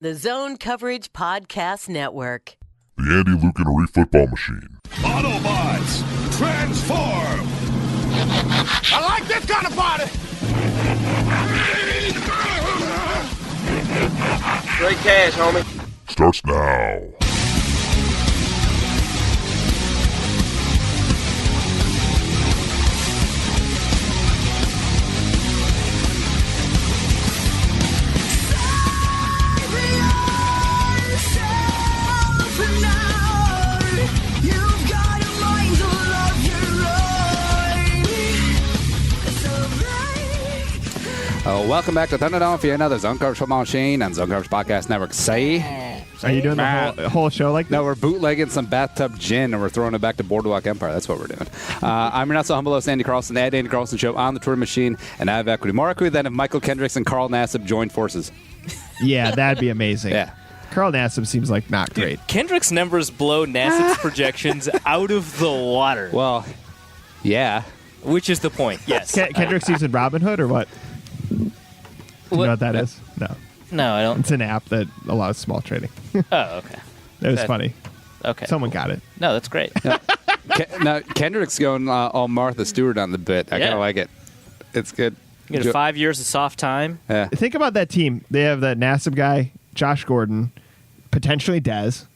The Zone Coverage Podcast Network. The Andy Lucan Reef Football Machine. Autobots, transform! I like this kind of party! Straight cash, homie. Starts now. Welcome back to Thunderdome for another Zone Coverage Football Machine and Zone Coverage Podcast Network. Are you doing the whole show like that? No, we're bootlegging some bathtub gin and we're throwing it back to Boardwalk Empire. That's what we're doing. I'm your not so humble host, Andy Carlson, at Andy Carlson Show on the Twitter machine, and I have equity. More equity than if Michael Kendricks and Carl Nassib joined forces. Yeah, that'd be amazing. Yeah. Carl Nassib seems like not great. Kendrick's numbers blow Nassib's projections out of the water. Well, yeah. Which is the point, yes. Kendrick's using Robinhood or what? You know what that is? No. No, I don't. It's an app that allows small trading. Oh, okay. It was funny. Okay. Someone got it. No, that's great. Now, Kendrick's going all Martha Stewart on the bit. I kind of like it. It's good. You get 5 years of soft time. Yeah. Think about that team. They have that Nassib guy, Josh Gordon, potentially Dez.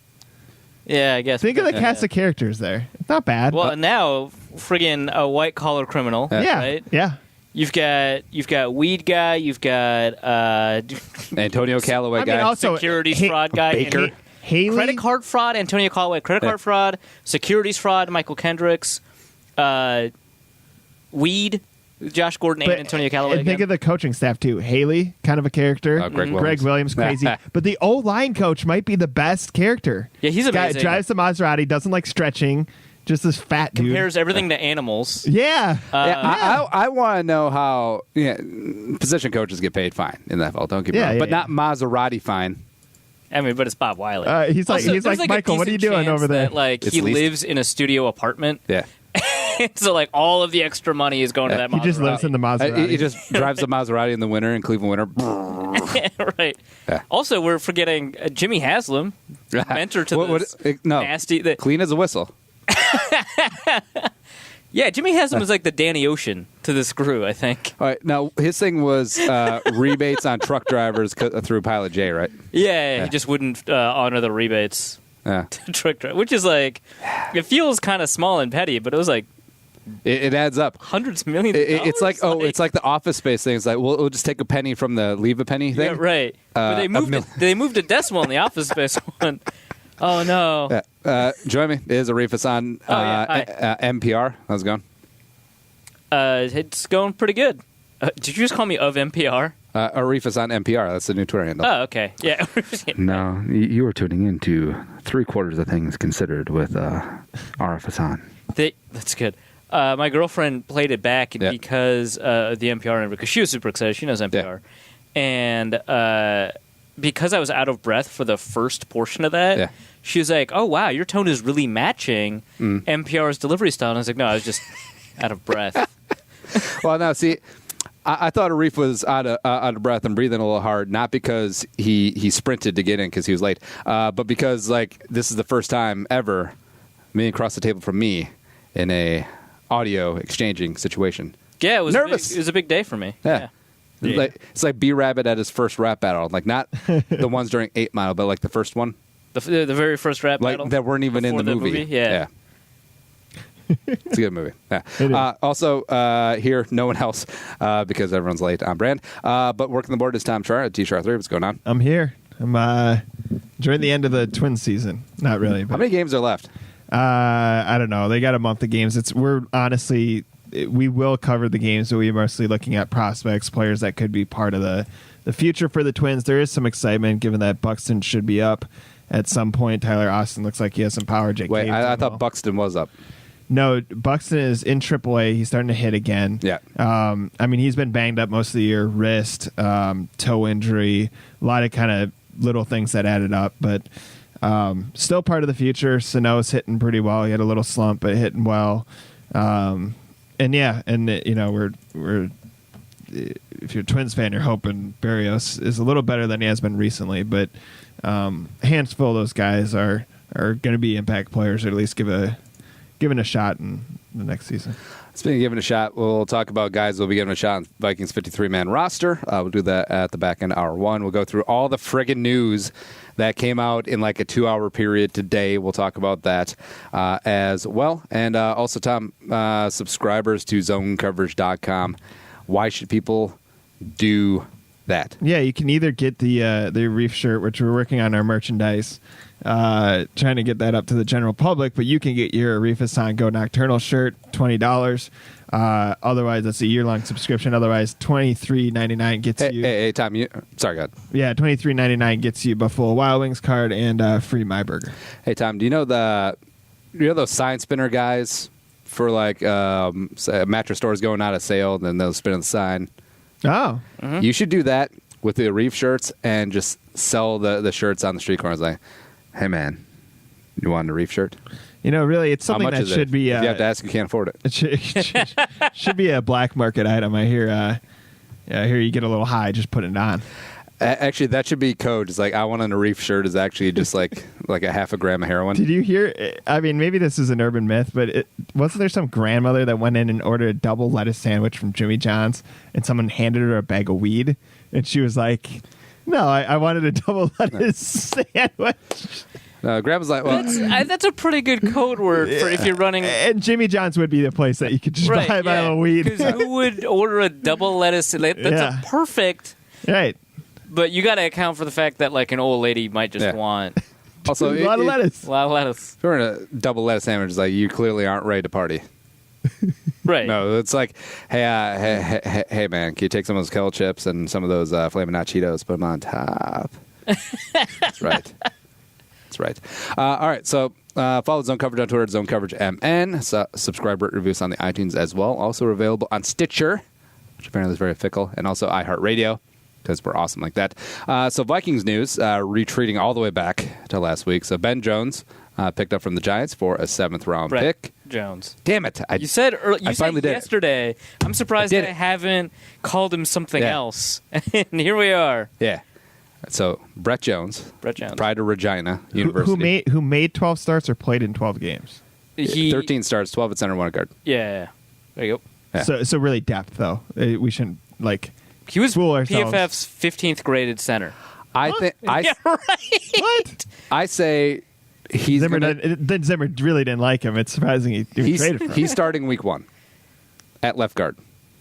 Yeah, I guess. Think of the cast of characters there. It's not bad. Well, now, friggin' a white-collar criminal. Yeah. Right? Yeah. You've got weed guy. You've got Antonio Callaway guy. Also, securities fraud guy. Baker. Haley. Credit card fraud. Antonio Callaway. Credit card fraud. Securities fraud. Michael Kendricks. Weed. Josh Gordon and Antonio Callaway. And think of the coaching staff too. Haley, kind of a character. Greg Williams, crazy. But the O-line coach might be the best character. Yeah, he's amazing. Guy drives the Maserati, doesn't like stretching. Just this fat dude. Compares everything to animals. Yeah. I want to know how position coaches get paid fine in the NFL. Don't get me wrong. But not Maserati fine. I mean, but it's Bob Wiley. He's like Michael, what are you doing over there? That, he lives in a studio apartment. Yeah. So, all of the extra money is going to that Maserati. He just lives in the Maserati. He just drives the Maserati in the winter, in Cleveland winter. Right. Yeah. Also, we're forgetting Jimmy Haslam, mentor to nasty. Clean as a whistle. Yeah, Jimmy Haslam was like the Danny Ocean to this crew, I think. All right. Now, his thing was rebates on truck drivers through Pilot J, right? Yeah. He just wouldn't honor the rebates to truck drivers, which is it feels kind of small and petty, but it was it adds up. Hundreds of millions of dollars? It's like the Office Space thing. It's like, we'll just take a penny from the leave a penny thing. Yeah, right. But they moved a decimal in the Office Space one. Oh, no. Join me. Is Arif Hassan, NPR. How's it going? It's going pretty good. Did you just call me of NPR? Arif Hassan, NPR. That's the new Twitter handle. Oh, okay. Yeah. No, you are tuning in to 3/4 of Things Considered with Arif Hassan. That's good. My girlfriend played it back because of the NPR number, because she was super excited. She knows NPR. Yeah. And because I was out of breath for the first portion of that, she was like, oh, wow, your tone is really matching NPR's delivery style. And I was like, no, I was just out of breath. Well, no, see, I thought Arif was out of breath and breathing a little hard, not because he sprinted to get in because he was late, but because, this is the first time ever me across the table from me in a audio exchanging situation. Yeah, it was nervous. It was a big day for me. Yeah. It's like B-Rabbit at his first rap battle. Not the ones during 8 Mile, but the first one. The very first rap battle? That weren't even in the movie. Yeah. It's a good movie. Yeah. Also, here, no one else, because everyone's late on brand. But working the board is Tom Char at T-Char3. What's going on? I'm here. I'm during the end of the Twins season. Not really. But, how many games are left? I don't know. They got a month of games. We will cover the games, but we're mostly looking at prospects, players that could be part of the future for the Twins. There is some excitement given that Buxton should be up at some point. Tyler Austin looks like he has some power. Wait, I thought Buxton was up. No, Buxton is in AAA. He's starting to hit again. Yeah. He's been banged up most of the year. Wrist, toe injury, a lot of kind of little things that added up, but still part of the future. Sano's hitting pretty well. He had a little slump, but hitting well. We're if you're a Twins fan, you're hoping Berrios is a little better than he has been recently. But a handful of those guys are going to be impact players, or at least given a shot in the next season. Speaking of giving a shot, we'll talk about guys who'll be given a shot on Vikings 53-man roster. We'll do that at the back end, hour one. We'll go through all the friggin' news that came out in like a 2-hour period today. We'll talk about that as well. And also, Tom, subscribers to zonecoverage.com. Why should people do that? Yeah, you can either get the Reef shirt, which we're working on our merchandise, trying to get that up to the general public, but you can get your Reef Hassan Go Nocturnal shirt, $20. Otherwise, that's a year-long subscription. Otherwise, $23.99 gets you. Hey, Tom, sorry, go ahead. Yeah, $23.99 gets you Buffalo Wild Wings card and free My Burger. Hey, Tom, do you know those sign spinner guys for like mattress stores going out of sale, and then they'll spin on the sign? Oh. Mm-hmm. You should do that with the Reef shirts and just sell the shirts on the street corners. Like, hey, man, you want a Reef shirt? Really, it's something that should be. If you have to ask, you can't afford it. It should be a black market item. I hear you get a little high, just put it on. Actually, that should be code. It's like, I want a Reef shirt is actually just like a half a gram of heroin. Did you hear? I mean, maybe this is an urban myth, but wasn't there some grandmother that went in and ordered a double lettuce sandwich from Jimmy John's, and someone handed her a bag of weed, and she was like, "No, I wanted a double lettuce sandwich." Grandma's like, well, that's a pretty good code word for if you're running. And Jimmy John's would be the place that you could just buy a bottle of weed. Because who would order a double lettuce? That's a perfect. Right. But you got to account for the fact that like an old lady might just want also a lot of lettuce. A lot of lettuce. If you're in a double lettuce sandwich, it's like you clearly aren't ready to party. Right. No, it's like, hey, man, can you take some of those kettle chips and some of those Flamin' Hot Cheetos, put them on top? That's right. That's right. All right, so follow Zone Coverage on Twitter at Zone Coverage MN. Subscribe, rate, reviews on the iTunes as well. Also available on Stitcher, which apparently is very fickle, and also iHeartRadio, because we're awesome like that. So Vikings news, retreating all the way back to last week. So Ben Jones picked up from the Giants for a 7th-round pick. Jones. Damn it. You said finally did yesterday. I'm surprised I haven't called him something else. And here we are. Yeah. So Brett Jones. Pride of Regina University. Who made 12 starts or played in 12 games? 13 starts, 12 at center, 1 at guard. Yeah. There you go. Yeah. So really depth, though. We shouldn't, he was fool ourselves. PFF's 15th graded center. I think. Yeah, right. What? I say he's Zimmer really didn't like him. It's surprising he traded for him. He's starting week 1 at left guard.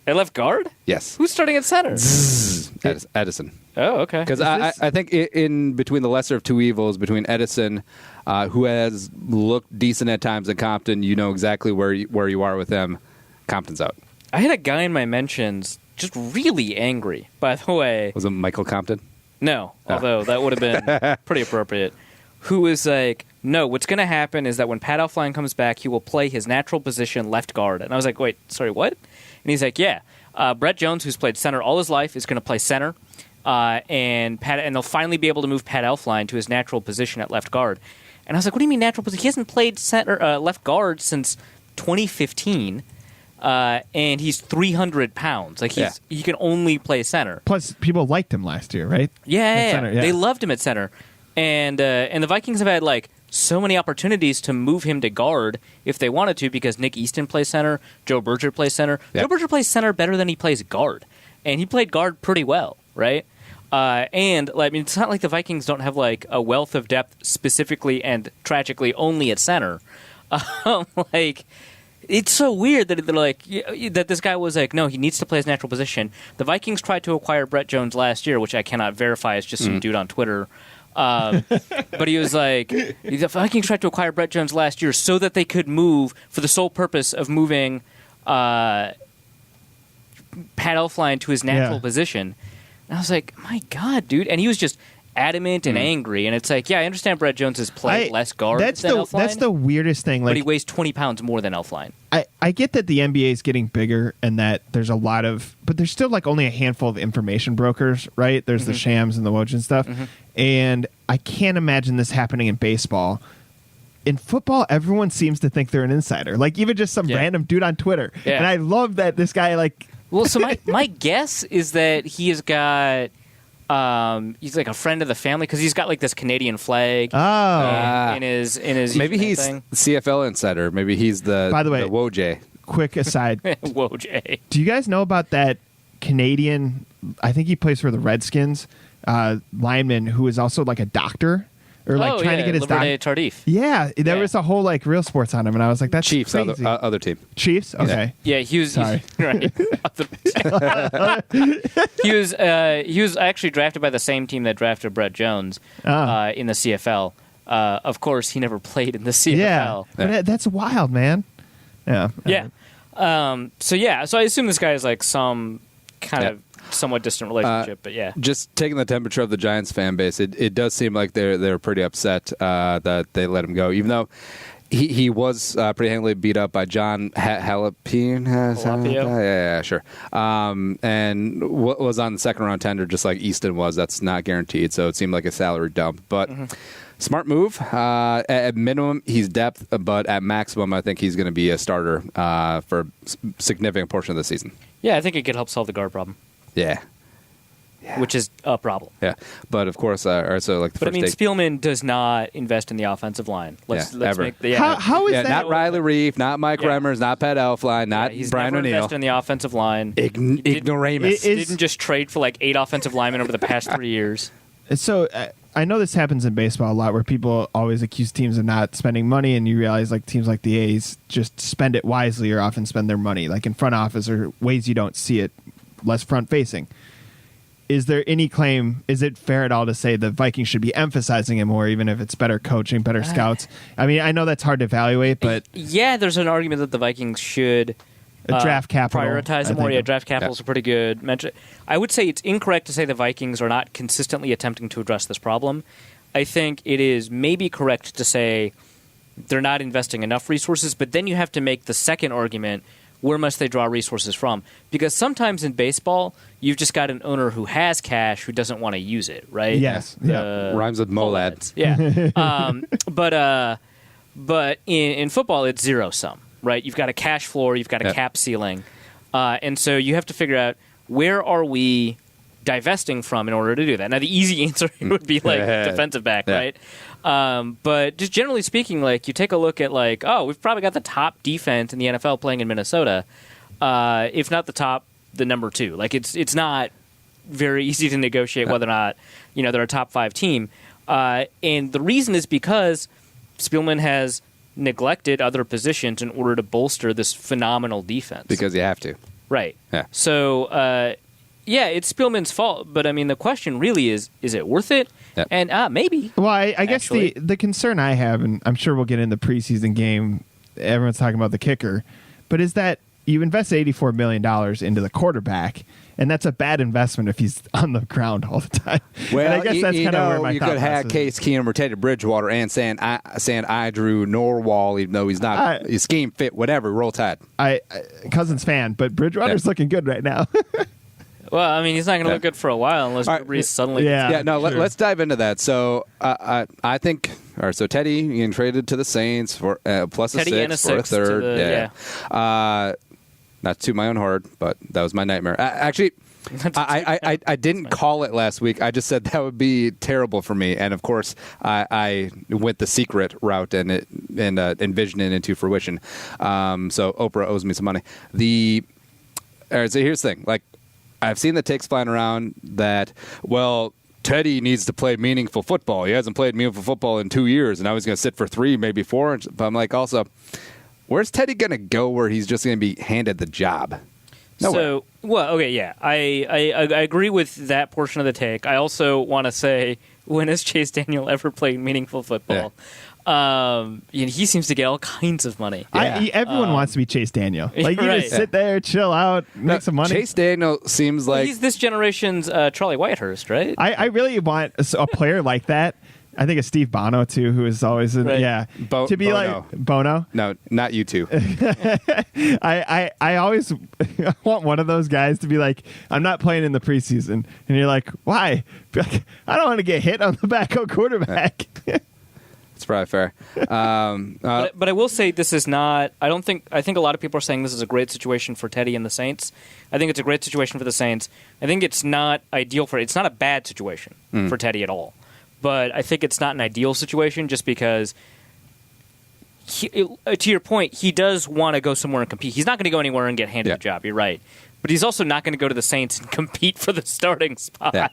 At left guard? Yes. Who's starting at center? Edison. Oh, okay. Because I think in between the lesser of two evils, between Edison, who has looked decent at times, and Compton, you know exactly where you are with him. Compton's out. I had a guy in my mentions just really angry, by the way. Was it Michael Compton? No, although that would have been pretty appropriate. Who was like, no, what's going to happen is that when Pat Elflein comes back, he will play his natural position left guard. And I was like, wait, sorry, what? And he's like, yeah. Brett Jones, who's played center all his life, is going to play center. And they'll finally be able to move Pat Elflein to his natural position at left guard. And I was like, what do you mean natural position? He hasn't played center left guard since 2015. And he's 300 pounds. He can only play center. Plus, people liked him last year, right? Yeah, center, They loved him at center. And the Vikings have had so many opportunities to move him to guard if they wanted to, because Nick Easton plays center, Joe Berger plays center. Yep. Joe Berger plays center better than he plays guard, and he played guard pretty well, right? It's not like the Vikings don't have a wealth of depth specifically and tragically only at center. It's so weird that that this guy was no, he needs to play his natural position. The Vikings tried to acquire Brett Jones last year, which I cannot verify. It's just some dude on Twitter. But he was the Vikings tried to acquire Brett Jones last year so that they could move for the sole purpose of moving Pat Elflein to his natural position. And I was like, my God, dude. And he was just adamant and angry. And it's I understand Brett Jones has played less guard than Elflein. That's the weirdest thing. But he weighs 20 pounds more than Elflein. I get that the NBA is getting bigger and that there's a lot of, but there's still only a handful of information brokers, right? There's the Shams and the Woj and stuff. Mm-hmm. And I can't imagine this happening in baseball. In football, everyone seems to think they're an insider. Even just some random dude on Twitter. Yeah. And I love that this guy Well, so my guess is that he has got he's like a friend of the family because he's got like this Canadian flag. In his maybe he's thing. CFL insider. Maybe he's the By the way, Woj. Quick aside. Woj. Do you guys know about that Canadian? I think he plays for the Redskins. Lineman who is also like a doctor or like trying to get his Liberté Tardif. Yeah, there was a whole like real sports on him, and I was like, "That's Chiefs, crazy." other team. Chiefs, okay. Yeah, he was. Sorry. Right. he was actually drafted by the same team that drafted Brett Jones in the CFL. Of course, he never played in the CFL. Yeah, but that's wild, man. Yeah. Yeah. So I assume this guy is like some kind of somewhat distant relationship, but yeah. Just taking the temperature of the Giants fan base, it does seem like they're pretty upset that they let him go, even though he was pretty handily beat up by John Jalapeno. Yeah, sure. And was on the second round tender, just like Easton was. That's not guaranteed, so it seemed like a salary dump, but. Smart move. At minimum, he's depth, but at maximum, I think he's going to be a starter for a significant portion of the season. Yeah, I think it could help solve the guard problem. Yeah. Which is a problem. Yeah, but of course, also like the but first I mean, Spielman does not invest in the offensive line. Let's ever. make the How is that? Not Riley Reef, not Mike Remmers, not Pat Elflein, not he's Brian never O'Neill. invested in the offensive line. Ignoramus. Didn't just trade for like 8 offensive linemen over the past 3 years. So I know this happens in baseball a lot, where people always accuse teams of not spending money, and you realize like teams like the A's just spend it wisely or often spend their money like in front office or ways you don't see it, less front facing. Is there any claim? Is it fair at all to say the Vikings should be emphasizing it more, even if it's better coaching, better scouts? I mean, I know that's hard to evaluate, but yeah, there's an argument that the Vikings should draft capital prioritize it more. Yeah, draft capital is a pretty good metric. I would say it's incorrect to say the Vikings are not consistently attempting to address this problem. I think it is maybe correct to say they're not investing enough resources, but then you have to make the second argument. Where must they draw resources from? Because sometimes in baseball, you've just got an owner who has cash who doesn't want to use it, right? Yes. Rhymes with Molad. Yeah. But in football, it's zero sum, right? You've got a cash floor, you've got a cap ceiling. And so you have to figure out where are we divesting from in order to do that. Now, the easy answer would be like defensive back, right? But just generally speaking, like you take a look at like, we've probably got the top defense in the NFL playing in Minnesota, if not the number 2. Like it's not very easy to negotiate whether or not they're a top 5 team, and the reason is because Spielman has neglected other positions in order to bolster this phenomenal defense. Because you have to, right? Yeah. So. It's Spielman's fault, but I mean, the question really is it worth it? Yep. And maybe. Well, I guess the concern I have, and I'm sure we'll get in the preseason game, everyone's talking about the kicker, but is that you invest $84 million into the quarterback, and that's a bad investment if he's on the ground all the time. Well, and I guess that's kind of where my you thought could have process Case Keenum or Teddy Bridgewater and saying I drew Norwal, even though he's not his scheme fit, whatever. Roll Tide. I Cousins fan, but Bridgewater's looking good right now. Well, I mean, he's not going to look good for a while unless Brees suddenly gets let's dive into that. So I think, all right, so Teddy being traded to the Saints for plus Teddy a 6 for a third. Not to my own horror, but that was my nightmare. Actually, I didn't call it last week. I just said that would be terrible for me. And, of course, I went the secret route and envisioned it into fruition. So Oprah owes me some money. All right, so here's the thing. Like, I've seen the takes flying around that, well, Teddy needs to play meaningful football. He hasn't played meaningful football in 2 years, and now he's going to sit for 3, maybe 4. But I'm like, also, where's Teddy going to go where he's just going to be handed the job? Nowhere. So, well, okay, yeah. I agree with that portion of the take. I also want to say, when has Chase Daniel ever played meaningful football? He seems to get all kinds of money. Everyone wants to be Chase Daniel. Like, you just sit there, chill out, make some money. Chase Daniel seems like... he's this generation's Charlie Whitehurst, right? I really want a player like that. I think of Steve Bono, too, who is always... to be Bono. like... Bono? No, not you two. I always want one of those guys to be like, I'm not playing in the preseason. And you're like, why? Be like, I don't want to get hit on the backup quarterback. probably fair. But I will say this is not. I think a lot of people are saying this is a great situation for Teddy and the Saints. I think it's a great situation for the Saints. I think it's not ideal for. It's not a bad situation for Teddy at all. But I think it's not an ideal situation just because. To your point, he does want to go somewhere and compete. He's not going to go anywhere and get handed a job. You're right. But he's also not going to go to the Saints and compete for the starting spot. Yeah.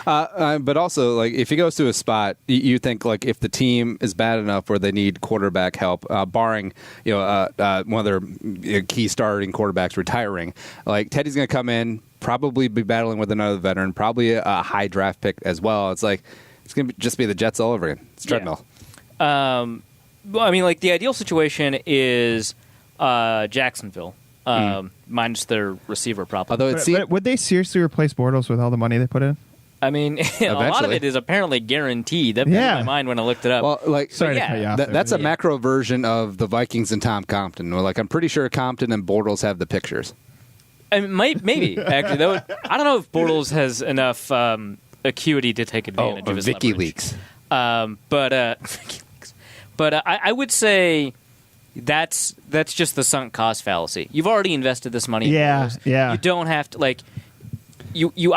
But also, like, if he goes to a spot, you think, like, if the team is bad enough where they need quarterback help, barring one of their key starting quarterbacks retiring, like, Teddy's going to come in, probably be battling with another veteran, probably a high draft pick as well. It's like it's going to just be the Jets all over again. It's treadmill. Well, I mean, like, the ideal situation is Jacksonville. Minus their receiver problem. But would they seriously replace Bortles with all the money they put in? I mean, a lot of it is apparently guaranteed. That blew my mind when I looked it up. Well, like, sorry to cut you off. That's a macro version of the Vikings and Tom Compton. Like, I'm pretty sure Compton and Bortles have the pictures. And maybe actually, I don't know if Bortles has enough acuity to take advantage of his WikiLeaks. But I would say that's just the sunk cost fallacy. You've already invested this money. Yeah. You don't have to, like, you're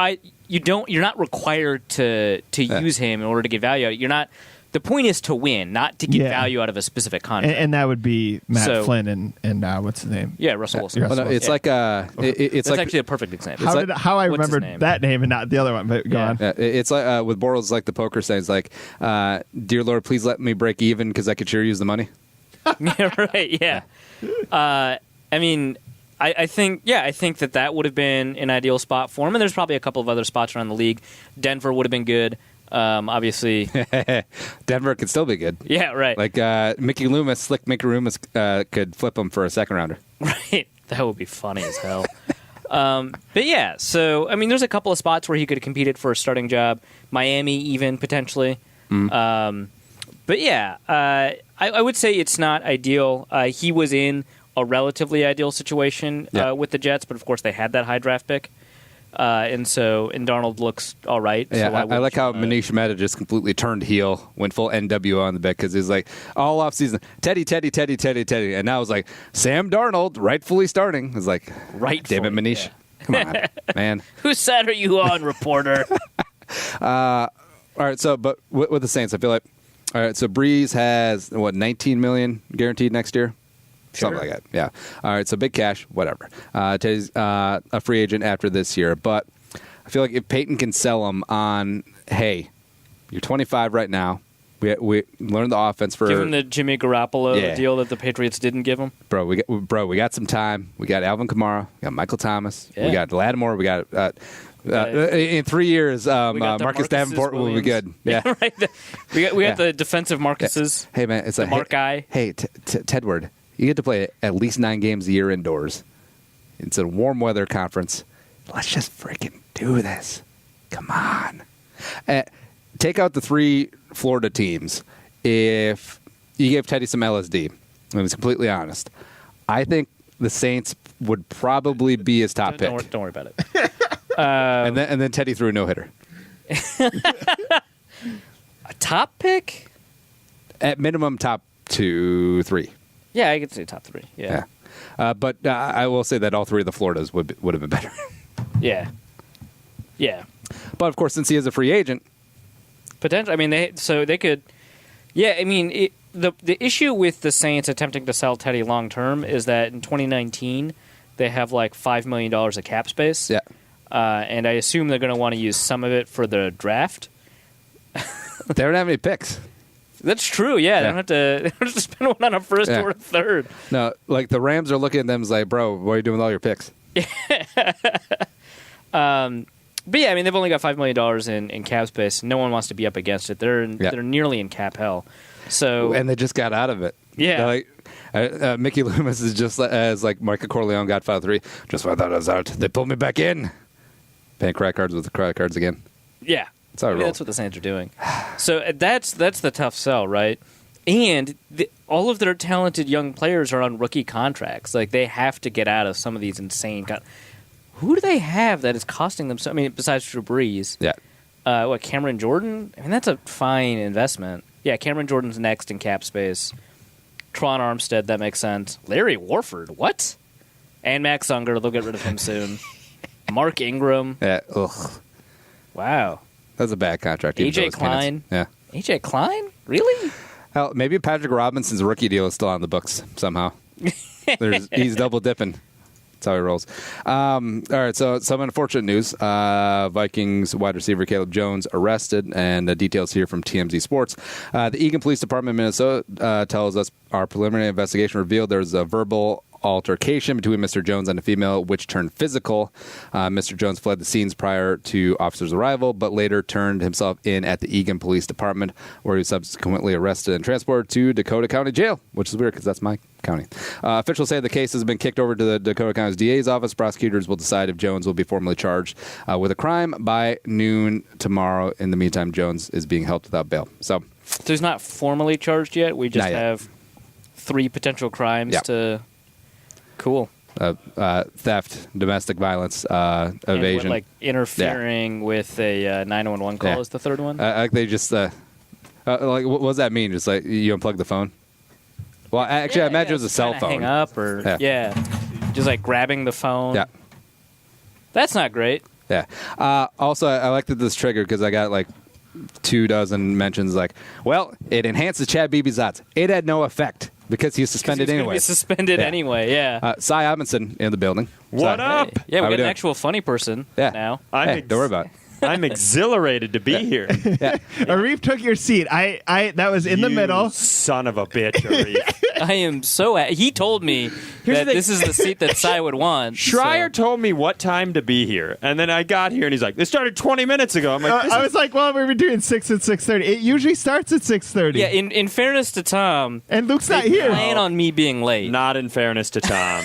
not required to use him in order to get value out of it. You're not. The point is to win, not to get value out of a specific contract. And that would be Matt Flynn and what's his name? Yeah, Russell Wilson. It's like it's That's actually a perfect example. How I remembered that name and not the other one, but go on. Yeah, it's like with Bortles, like the poker saying, it's like, "Dear Lord, please let me break even because I could sure use the money." Yeah, right. Yeah. I mean, I think that would have been an ideal spot for him, and there's probably a couple of other spots around the league. Denver would have been good. Obviously, Denver could still be good. Yeah, right. Like Mickey Loomis could flip him for a second rounder. Right. That would be funny as hell. But yeah, so I mean, there's a couple of spots where he could have competed for a starting job. Miami, even potentially. But yeah, I would say it's not ideal. He was in a relatively ideal situation with the Jets, but of course they had that high draft pick. And Darnold looks all right. Yeah, so I like how Manish Mehta just completely turned heel, went full NWO on the bet because he's like, all offseason, Teddy. And now it's like, Sam Darnold, rightfully starting. It's like, damn it, Manish. Yeah. Come on, man. Whose side are you on, reporter? All right, so, but with the Saints, I feel like, all right, so Breeze has, $19 million guaranteed next year? Something like that, yeah. All right, so big cash, whatever. Teddy's a free agent after this year, but I feel like if Peyton can sell him on, hey, you're 25 right now. We learned the offense for. Give him the Jimmy Garoppolo deal that the Patriots didn't give him. Bro, we got some time. We got Alvin Kamara. We got Michael Thomas. Yeah. We got Lattimore. We got in 3 years, Marcus Davenport will be good. Yeah, right. We got the defensive Marcuses. Hey man, it's like Mark guy. Hey, Tedward. You get to play at least 9 games a year indoors. It's a warm weather conference. Let's just freaking do this. Come on. Take out the 3 Florida teams. If you gave Teddy some LSD, I was completely honest, I think the Saints would probably be his top pick. Don't worry about it. And then Teddy threw a no-hitter. A top pick? At minimum, top 2, 3. Yeah, I could say top 3. Yeah. But I will say that all 3 of the Floridas would have been better. Yeah. But of course, since he is a free agent, potentially. I mean, they could. Yeah, I mean, the issue with the Saints attempting to sell Teddy long term is that in 2019 they have like $5 million of cap space. Yeah. And I assume they're going to want to use some of it for the draft. They don't have any picks. That's true. Yeah, they don't have to spend one on a first or a third. No, like the Rams are looking at them as like, bro, what are you doing with all your picks? But yeah, I mean, they've only got $5 million in cap space. No one wants to be up against it. They're nearly in cap hell. So and they just got out of it. Yeah, like Mickey Loomis is just as like Michael Corleone Godfather 3. Just when I thought I was out, they pulled me back in. Paying credit cards with the credit cards again. Yeah. That's what the Saints are doing. So that's the tough sell, right? And all of their talented young players are on rookie contracts. Like, they have to get out of some of these insane who do they have that is costing them so? I mean, besides Drew Brees. Yeah. Cameron Jordan? I mean, that's a fine investment. Yeah, Cameron Jordan's next in cap space. Tron Armstead, that makes sense. Larry Warford, what? And Max Unger, they'll get rid of him soon. Mark Ingram. Yeah, ugh. Wow. That's a bad contract. AJ Klein. Yeah. AJ Klein? Really? Hell, maybe Patrick Robinson's rookie deal is still on the books somehow. He's double dipping. That's how he rolls. All right, so some unfortunate news. Vikings wide receiver Caleb Jones arrested, and details here from TMZ Sports. The Eagan Police Department of Minnesota tells us our preliminary investigation revealed there was a verbal altercation between Mr. Jones and a female, which turned physical. Mr. Jones fled the scenes prior to officers' arrival, but later turned himself in at the Eagan Police Department, where he was subsequently arrested and transported to Dakota County Jail, which is weird because that's my county. Officials say the case has been kicked over to the Dakota County DA's office. Prosecutors will decide if Jones will be formally charged with a crime by noon tomorrow. In the meantime, Jones is being held without bail. So he's not formally charged yet. We just Not yet. have 3 potential crimes Yeah. to... Cool. Theft, domestic violence, And evasion. like interfering with a 911 call Yeah. is the third one. Like they just like what does that mean? Just like you unplug the phone? Well, actually, I imagine it was a cell Kinda phone. Hang up or just like grabbing the phone. Yeah, That's not great. yeah. Also, I like that this triggered because I got like 24 mentions. Like, well, it enhances Chad Beebe's odds. It had no effect because he's suspended He's gonna anyway. be suspended Yeah. anyway. Yeah. Cy Amundsen in the building. What Cy. up? Yeah, How we we got an doing? actual funny person Yeah. now. Hey, don't worry about it. I'm exhilarated to be here. Arif took your seat. I that was in the You middle. Son of a bitch, Arif. I am so. He told me Here's that the thing. this is the seat that Cy would want. Schreier so- told me what time to be here, and then I got here, and he's like, "This started 20 minutes ago." I'm like, I was like, well, we were doing 6 and 6:30. It usually starts at 6:30. Yeah, in fairness to Tom, and Luke's not here. plan on me being late. Not in fairness to Tom.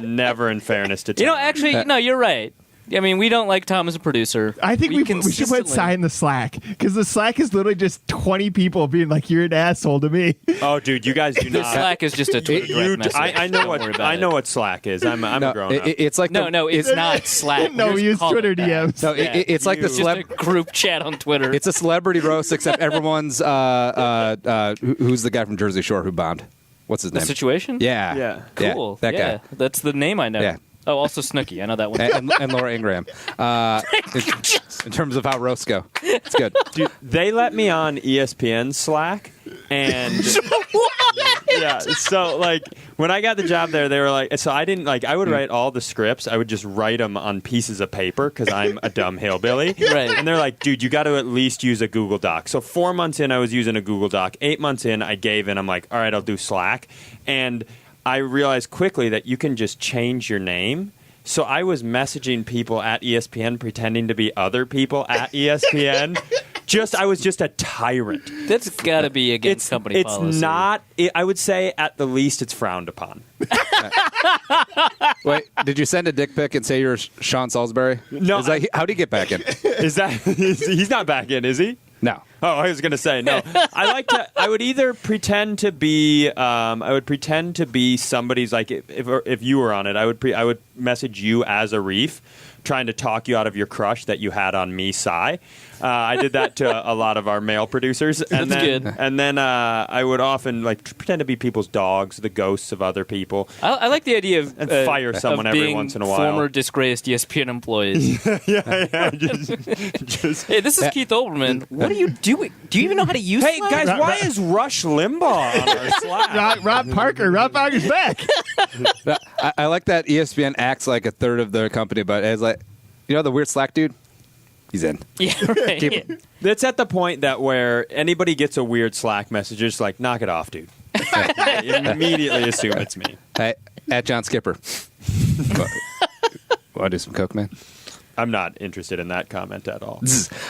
Never in fairness to Tom. You know, actually, no, you're right. I mean, we don't like Tom as a producer. I think we should put consistently- Cy in the Slack because the Slack is literally just 20 people being like, "You're an asshole to me." Oh, dude, you guys do The not. Slack is just a Twitter direct message. I know Don't worry what about it. what Slack is. I'm a grown up. It's like No, it's not Slack. No, We we just use call Twitter it that. DMs. No, it's like the It's just a group chat on Twitter. It's a celebrity roast, except everyone's who's the guy from Jersey Shore who bombed? What's his The name? Situation? Yeah. Yeah, Cool. that yeah, guy. that's the name I know. Yeah. Oh, also Snooki. I know that one. And Laura Ingraham. In terms of how roasts go, it's good. Dude, they let me on ESPN Slack, and yeah, so like when I got the job there, they were like, so I didn't like, I would write all the scripts, I would just write them on pieces of paper because I'm a dumb hillbilly, Right. And they're like, dude, you got to at least use a Google Doc. So 4 months in, I was using a Google Doc. 8 months in, I gave in. I'm like, all right, I'll do Slack, and I realized quickly that you can just change your name. So I was messaging people at ESPN pretending to be other people at ESPN. I was just a tyrant. That's got to be against company It's policy. not. I would say at the least it's frowned upon. Wait, did you send a dick pic and say you're Sean Salisbury? No, How'd he get back in? He's not back in, is he? No. Oh, I was gonna say no. I would either pretend to be. I would pretend to be somebody's like if you were on it. I would message you as a reef, trying to talk you out of your crush that you had on me, Cy. I did that to a lot of our male producers, and That's then good. and then I would often like pretend to be people's dogs, the ghosts of other people. I like the idea of And fire someone of every being once in a while. Former disgraced ESPN employees. yeah, just Hey, this is Keith Olbermann. What are you doing? Do you even know how to use? Hey Slack? guys, why is Rush Limbaugh on our Slack? Rob Parker's back. I like that ESPN acts like a third of their company, but it's like, the weird Slack dude? He's in. Yeah, right. Keep- It's at the point that where anybody gets a weird Slack message, just like, knock it off, dude. Immediately assume it's me. Hey, at John Skipper. Want to do some coke, man? I'm not interested in that comment at all.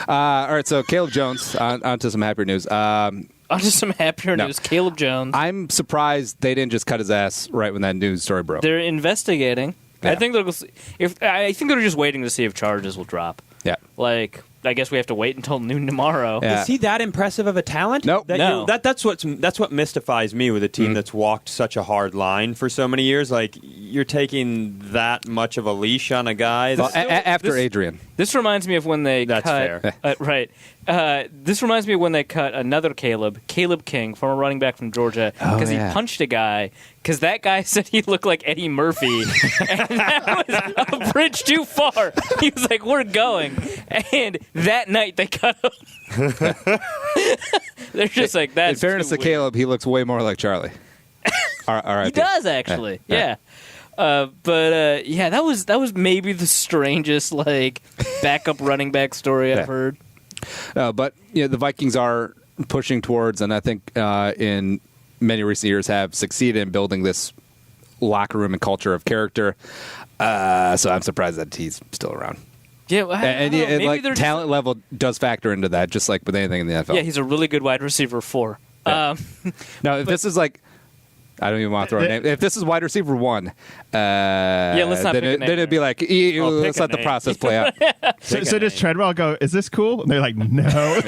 All right, so Caleb Jones, on to some happier news. Onto some happier No. news. Caleb Jones. I'm surprised they didn't just cut his ass right when that news story broke. They're investigating. Yeah. I think they're just waiting to see if charges will drop. Yeah. Like, I guess we have to wait until noon tomorrow. Yeah. Is he that impressive of a talent? Nope. No. That's what mystifies me with a team that's walked such a hard line for so many years. Like, you're taking that much of a leash on a guy. Well, That's after Adrian. This reminds me of when they That's cut. fair. Right. This reminds me of when they cut another Caleb King, former running back from Georgia, because he punched a guy. Because that guy said he looked like Eddie Murphy, and that was a bridge too far. He was like, "We're going," and that night they cut him. They're just like that. In fairness to Caleb, he looks way more like Charlie. All right. He does actually. Yeah. That was maybe the strangest like backup running back story I've heard. But the Vikings are pushing towards, and I think in many recent years have succeeded in building this locker room and culture of character. So I'm surprised that he's still around. Yeah, well, and like talent level does factor into that, just like with anything in the NFL. Yeah, he's a really good wide receiver 4. Yeah. Now, if this is like, I don't even want to throw a name. If this is wide receiver 1, let's not then, pick a name. Then it'd be like, let's let the process play out. So does Treadwell go, is this cool? And they're like, no.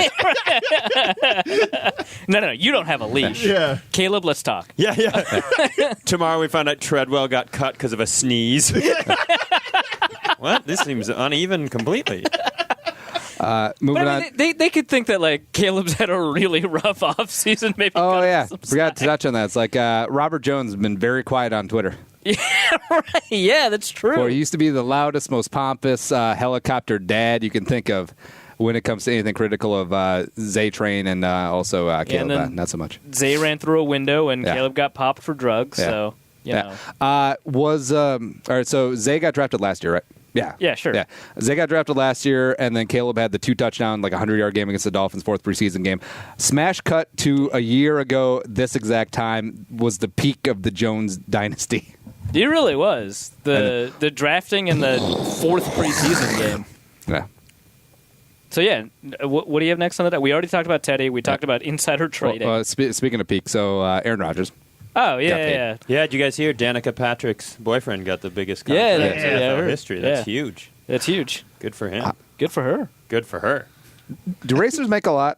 No, you don't have a leash. Yeah. Caleb, let's talk. Yeah. Tomorrow we found out Treadwell got cut because of a sneeze. What? This seems uneven completely. Moving on. They could think that like Caleb's had a really rough offseason. Maybe. Oh yeah, forgot to touch on that. It's like Robert Jones has been very quiet on Twitter. Yeah, right. Yeah, that's true. Well, he used to be the loudest, most pompous helicopter dad you can think of when it comes to anything critical of Zay Train and also Caleb. Not so much. Zay ran through a window and Caleb got popped for drugs. Yeah. So you know. All right. So Zay got drafted last year, right? Yeah. Yeah, sure. Yeah. Zay got drafted last year, and then Caleb had the 2-touchdown, like 100-yard game against the Dolphins, 4th preseason game. Smash cut to a year ago, this exact time, was the peak of the Jones dynasty. It really was. The drafting in the 4th preseason game. Yeah. So, yeah, what do you have next on that? We already talked about Teddy. We talked about insider trading. Well, speaking of peak, so Aaron Rodgers. Oh, yeah. Yeah, did you guys hear Danica Patrick's boyfriend got the biggest contract in NFL history? That's huge. That's huge. Good for him. Good for her. Good for her. Do racers make a lot?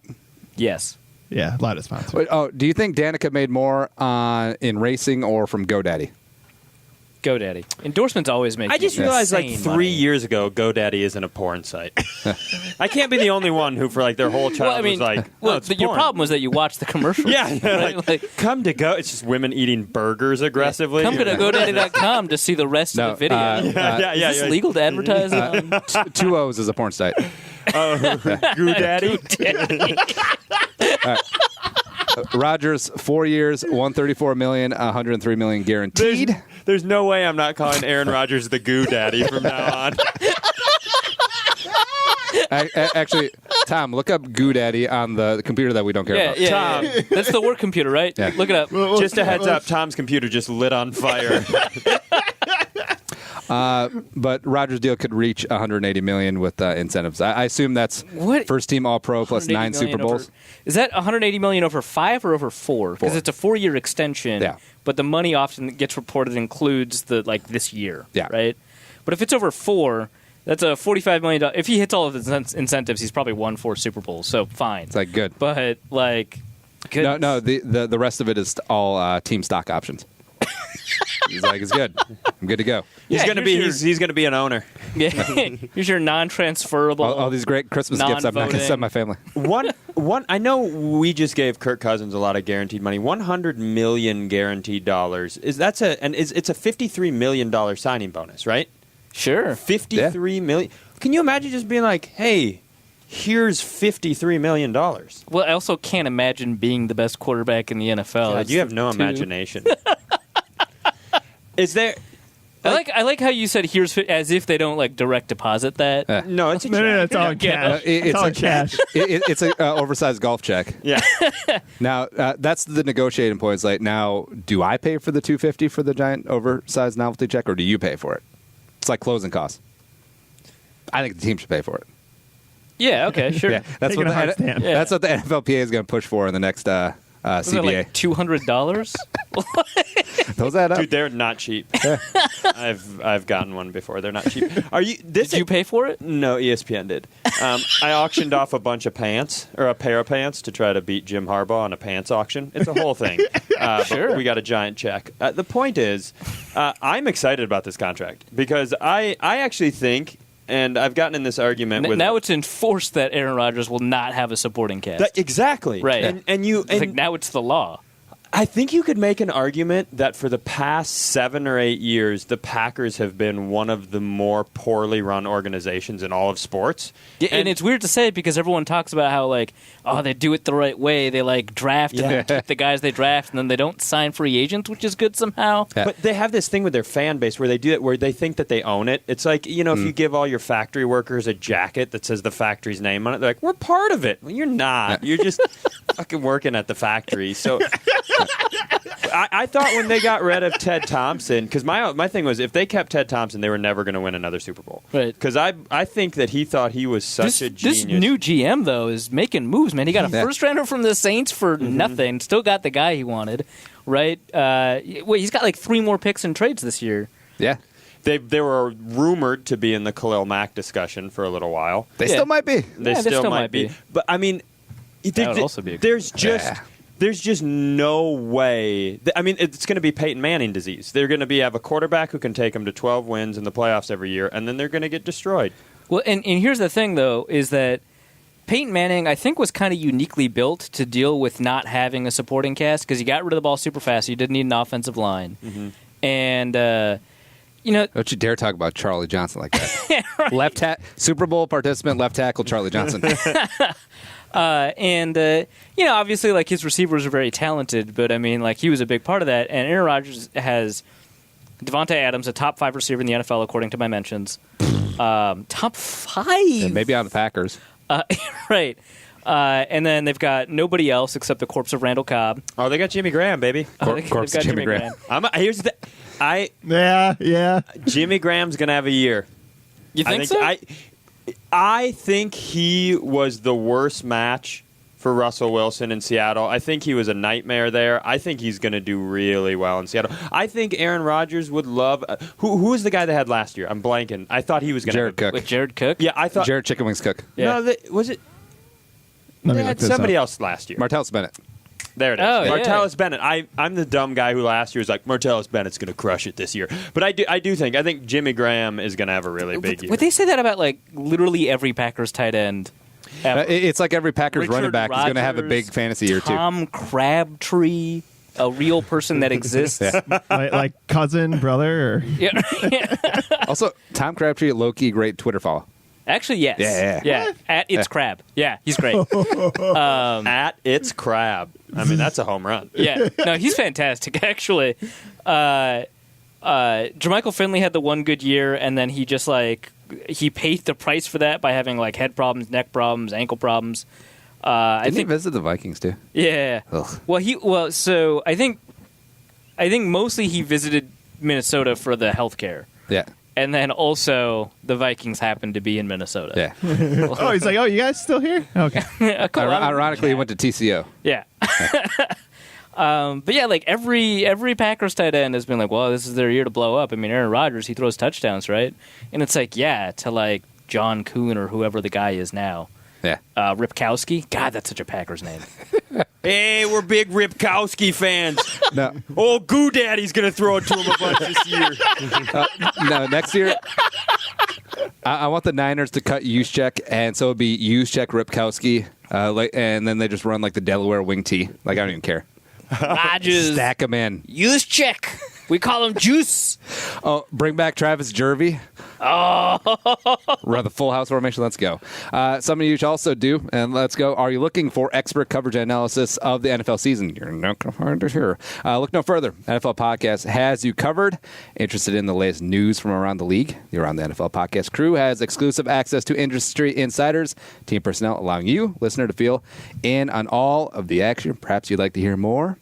Yes. Yeah, a lot of sponsors. Do you think Danica made more in racing or from GoDaddy? GoDaddy. Endorsements always make. I just realized like 3 money. years ago, GoDaddy isn't a porn site. I can't be the only one who, for like their whole child, was like, it's your porn. problem was that you watched the commercials. Yeah, right? like, come to Go. It's just women eating burgers aggressively. Come to GoDaddy.com to see the rest of the video. Is this legal to advertise on? 2 O's is a porn site. GoDaddy. Rodgers, 4 years, $134 million, $103 million guaranteed. There's no way I'm not calling Aaron Rodgers the Goo Daddy from now on. Actually, Tom, look up GoDaddy on the computer that we don't care about. Tom. Yeah. That's the work computer, right? Yeah. Look it up. Just a heads up, Tom's computer just lit on fire. But Rodgers' deal could reach $180 million with incentives. I assume that's first team All-Pro plus 9 Super Bowls. Is that $180 million over 5 or over 4? Because it's a 4-year extension. Yeah. But the money often that gets reported includes this year. Yeah. Right. But if it's over 4, that's a $45 million. If he hits all of his incentives, he's probably won 4 Super Bowls. So fine. It's like good. But like, good. No. The rest of it is all team stock options. He's like, it's good. I'm good to go. He's gonna be an owner. Yeah. Here's your non-transferable. All these great Christmas gifts I'm not going to send my family. One. I know we just gave Kirk Cousins a lot of guaranteed money. $100 million guaranteed dollars. It's a $53 million signing bonus, right? Sure. $53 million. Can you imagine just being like, hey, here's $53 million? Well, I also can't imagine being the best quarterback in the NFL. God, you have no imagination. Is there? I like how you said here's as if they don't like direct deposit that. No, it's a check. No, it's all in cash. It's all in cash. It's an oversized golf check. Yeah. Now that's the negotiating point. It's like, now, do I pay for the $250 for the giant oversized novelty check, or do you pay for it? It's like closing costs. I think the team should pay for it. Yeah. Okay. Sure. Yeah, that's what the NFLPA is going to push for in the next CBA. Like $200. Those add up. Dude, they're not cheap. I've gotten one before. They're not cheap. Did you pay for it? No, ESPN did. I auctioned off a bunch of pants, or a pair of pants, to try to beat Jim Harbaugh on a pants auction. It's a whole thing. Sure. We got a giant check. The point is, I'm excited about this contract because I actually think, and I've gotten in this argument with now it's enforced that Aaron Rodgers will not have a supporting cast. Exactly. Right. And like now it's the law. I think you could make an argument that for the past 7 or 8 years, the Packers have been one of the more poorly run organizations in all of sports. Yeah, and it's weird to say because everyone talks about how, like, oh, they do it the right way. They, like, draft and keep the guys they draft, and then they don't sign free agents, which is good somehow. Yeah. But they have this thing with their fan base where they do it, where they think that they own it. It's like, you know, if you give all your factory workers a jacket that says the factory's name on it, they're like, we're part of it. Well, you're not. You're just fucking working at the factory. So I thought when they got rid of Ted Thompson, because my thing was if they kept Ted Thompson, they were never going to win another Super Bowl. Right. Because I think that he thought he was such a genius. This new GM, though, is making moves, man. He got a first rounder from the Saints for nothing. Still got the guy he wanted, right? He's got like 3 more picks and trades this year. Yeah. They were rumored to be in the Khalil Mack discussion for a little while. They still might be. They still might be. But, I mean, that would also be there's just no way. I mean, it's going to be Peyton Manning disease. They're going to have a quarterback who can take them to 12 wins in the playoffs every year, and then they're going to get destroyed. Well, and here's the thing, though, is that Peyton Manning, I think, was kind of uniquely built to deal with not having a supporting cast because he got rid of the ball super fast. You didn't need an offensive line. Mm-hmm. And, don't you dare talk about Charlie Johnson like that. Right. Super Bowl participant, left tackle Charlie Johnson. Obviously, like, his receivers are very talented, but, I mean, like, he was a big part of that. And Aaron Rodgers has Devontae Adams, a top 5 receiver in the NFL, according to my mentions. Top 5? Yeah, maybe on the Packers. Right. And then they've got nobody else except the corpse of Randall Cobb. Oh, they got Jimmy Graham, baby. They've got Jimmy Graham. Here's the... Yeah. Jimmy Graham's going to have a year. You think so? I think he was the worst match for Russell Wilson in Seattle. I think he was a nightmare there. I think he's going to do really well in Seattle. I think Aaron Rodgers would love... who was the guy they had last year? I'm blanking. I thought he was going to... Jared Cook. With Jared Cook? Yeah, I thought... Jared Chicken Wings Cook. Yeah. No, was it... They had somebody else last year. Martellus Bennett. There it is. Oh, Martellus Bennett. I'm the dumb guy who last year was like, Martellus Bennett's going to crush it this year. But I think Jimmy Graham is going to have a really big year. Would they say that about, like, literally every Packers tight end? It's like every Packers Richard running back is going to have a big fantasy year, too. Tom Crabtree, a real person that exists. like cousin, brother? Or? Yeah. Also, Tom Crabtree, low-key, great Twitter follow. Actually, yes. Yeah. At It's Crab. Yeah, he's great. At It's Crab. I mean, that's a home run. Yeah. No, he's fantastic, actually. Jermichael Finley had the one good year, and then he just, like, he paid the price for that by having, like, head problems, neck problems, ankle problems. Didn't he visit the Vikings, too? Yeah. Ugh. So I think mostly he visited Minnesota for the healthcare. Yeah. And then also the Vikings happened to be in Minnesota. Yeah. Oh, he's like, oh, you guys still here? Okay. Cool. Ironically, he went to TCO. Yeah. But yeah, like every Packers tight end has been like, well, this is their year to blow up. I mean, Aaron Rodgers, he throws touchdowns, right? And it's like, yeah, to like John Kuhn or whoever the guy is now. Yeah. Ripkowski. God, that's such a Packers name. Hey, we're big Ripkowski fans. No. Old Goo Daddy's going to throw it to him a bunch this year. No, next year, I want the Niners to cut Juszczyk, and so it'd be Juszczyk, Ripkowski, and then they just run like the Delaware wing tee. Like, I don't even care. Rodgers. Stack them in. Juszczyk. We call him Juice. Oh, bring back Travis Jervey. Oh. Run the full house formation. Let's go. Something you should also do, and let's go. Are you looking for expert coverage and analysis of the NFL season? You're not going to find it here. Look no further. NFL Podcast has you covered. Interested in the latest news from around the league? The Around the NFL Podcast crew has exclusive access to industry insiders, team personnel, allowing you, listener, to feel in on all of the action. Perhaps you'd like to hear more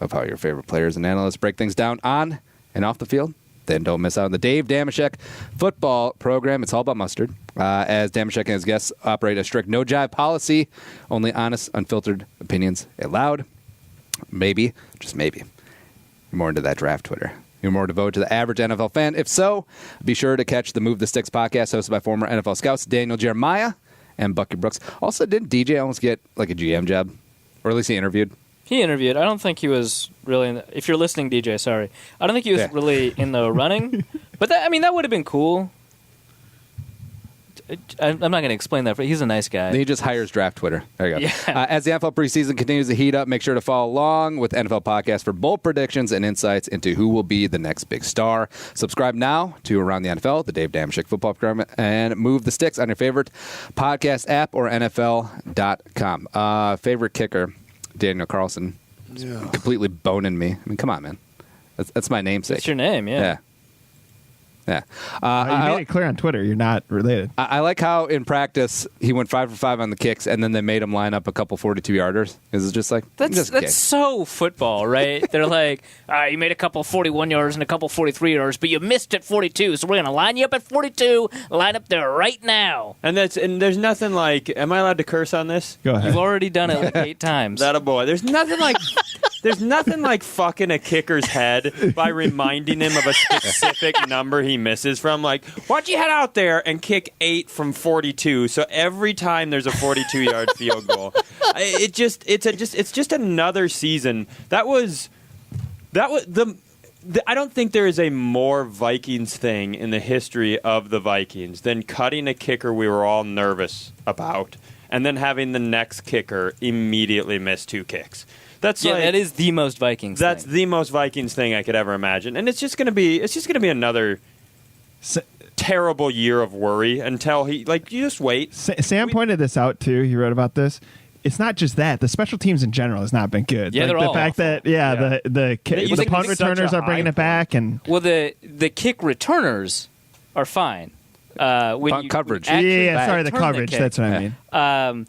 of how your favorite players and analysts break things down on and off the field. Then don't miss out on the Dave Damashek football program. It's all about mustard. As Damashek and his guests operate a strict no-jive policy, only honest, unfiltered opinions allowed. Maybe, just maybe, you're more into that draft Twitter. You're more devoted to the average NFL fan. If so, be sure to catch the Move the Sticks podcast hosted by former NFL scouts Daniel Jeremiah and Bucky Brooks. Also, didn't DJ almost get like a GM job? Or at least he interviewed? He interviewed. I don't think he was really if you're listening, DJ, sorry. I don't think he was really in the running. But that would have been cool. I'm not going to explain that, but he's a nice guy. Then he just hires draft Twitter. There you go. Yeah. As the NFL preseason continues to heat up, make sure to follow along with NFL Podcast for bold predictions and insights into who will be the next big star. Subscribe now to Around the NFL, the Dave Damashek football program, and move the sticks on your favorite podcast app or NFL.com. Favorite kicker, Daniel Carlson. Completely boning me. I mean, come on, man. That's my namesake. That's your name, yeah. Yeah. You made it clear on Twitter you're not related. I like how in practice he went 5 for 5 on the kicks, and then they made him line up a couple 42-yarders. It's just like that's so football, right? They're like, all right, you made a couple 41 yards and a couple 43 yards, but you missed at 42, so we're going to line you up at 42. Line up there right now. And there's nothing like. Am I allowed to curse on this? Go ahead. You've already done it like 8 times. That a boy. There's nothing like. There's nothing like fucking a kicker's head by reminding him of a specific number he misses from. Like, why don't you head out there and kick 8 from 42? So every time there's a 42-yard field goal, it's just another season. That was the. I don't think there is a more Vikings thing in the history of the Vikings than cutting a kicker we were all nervous about and then having the next kicker immediately miss 2 kicks. That is the most Vikings thing. That's the most Vikings thing I could ever imagine. And it's just going to be another terrible year of worry until you just wait. Sam pointed this out too. He wrote about this. It's not just that. The special teams in general has not been good. Yeah, they're the all fact awful. that the punt returners are bringing it back, and the kick returners are fine. Punt coverage. Sorry, the coverage. That's what I mean.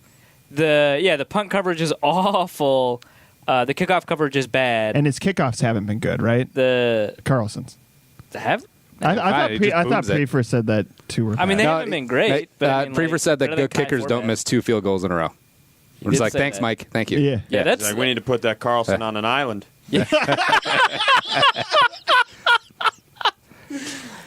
The punt coverage is awful. The kickoff coverage is bad, and his kickoffs haven't been good, right? The Carlson's have. I thought Prefer said that too. I mean, they haven't been great. But Prefer said that good kickers don't miss 2 field goals in a row. We're just like, thanks, Mike. Thank you. Yeah. That's like, we need to put that Carlson on an island. Yeah.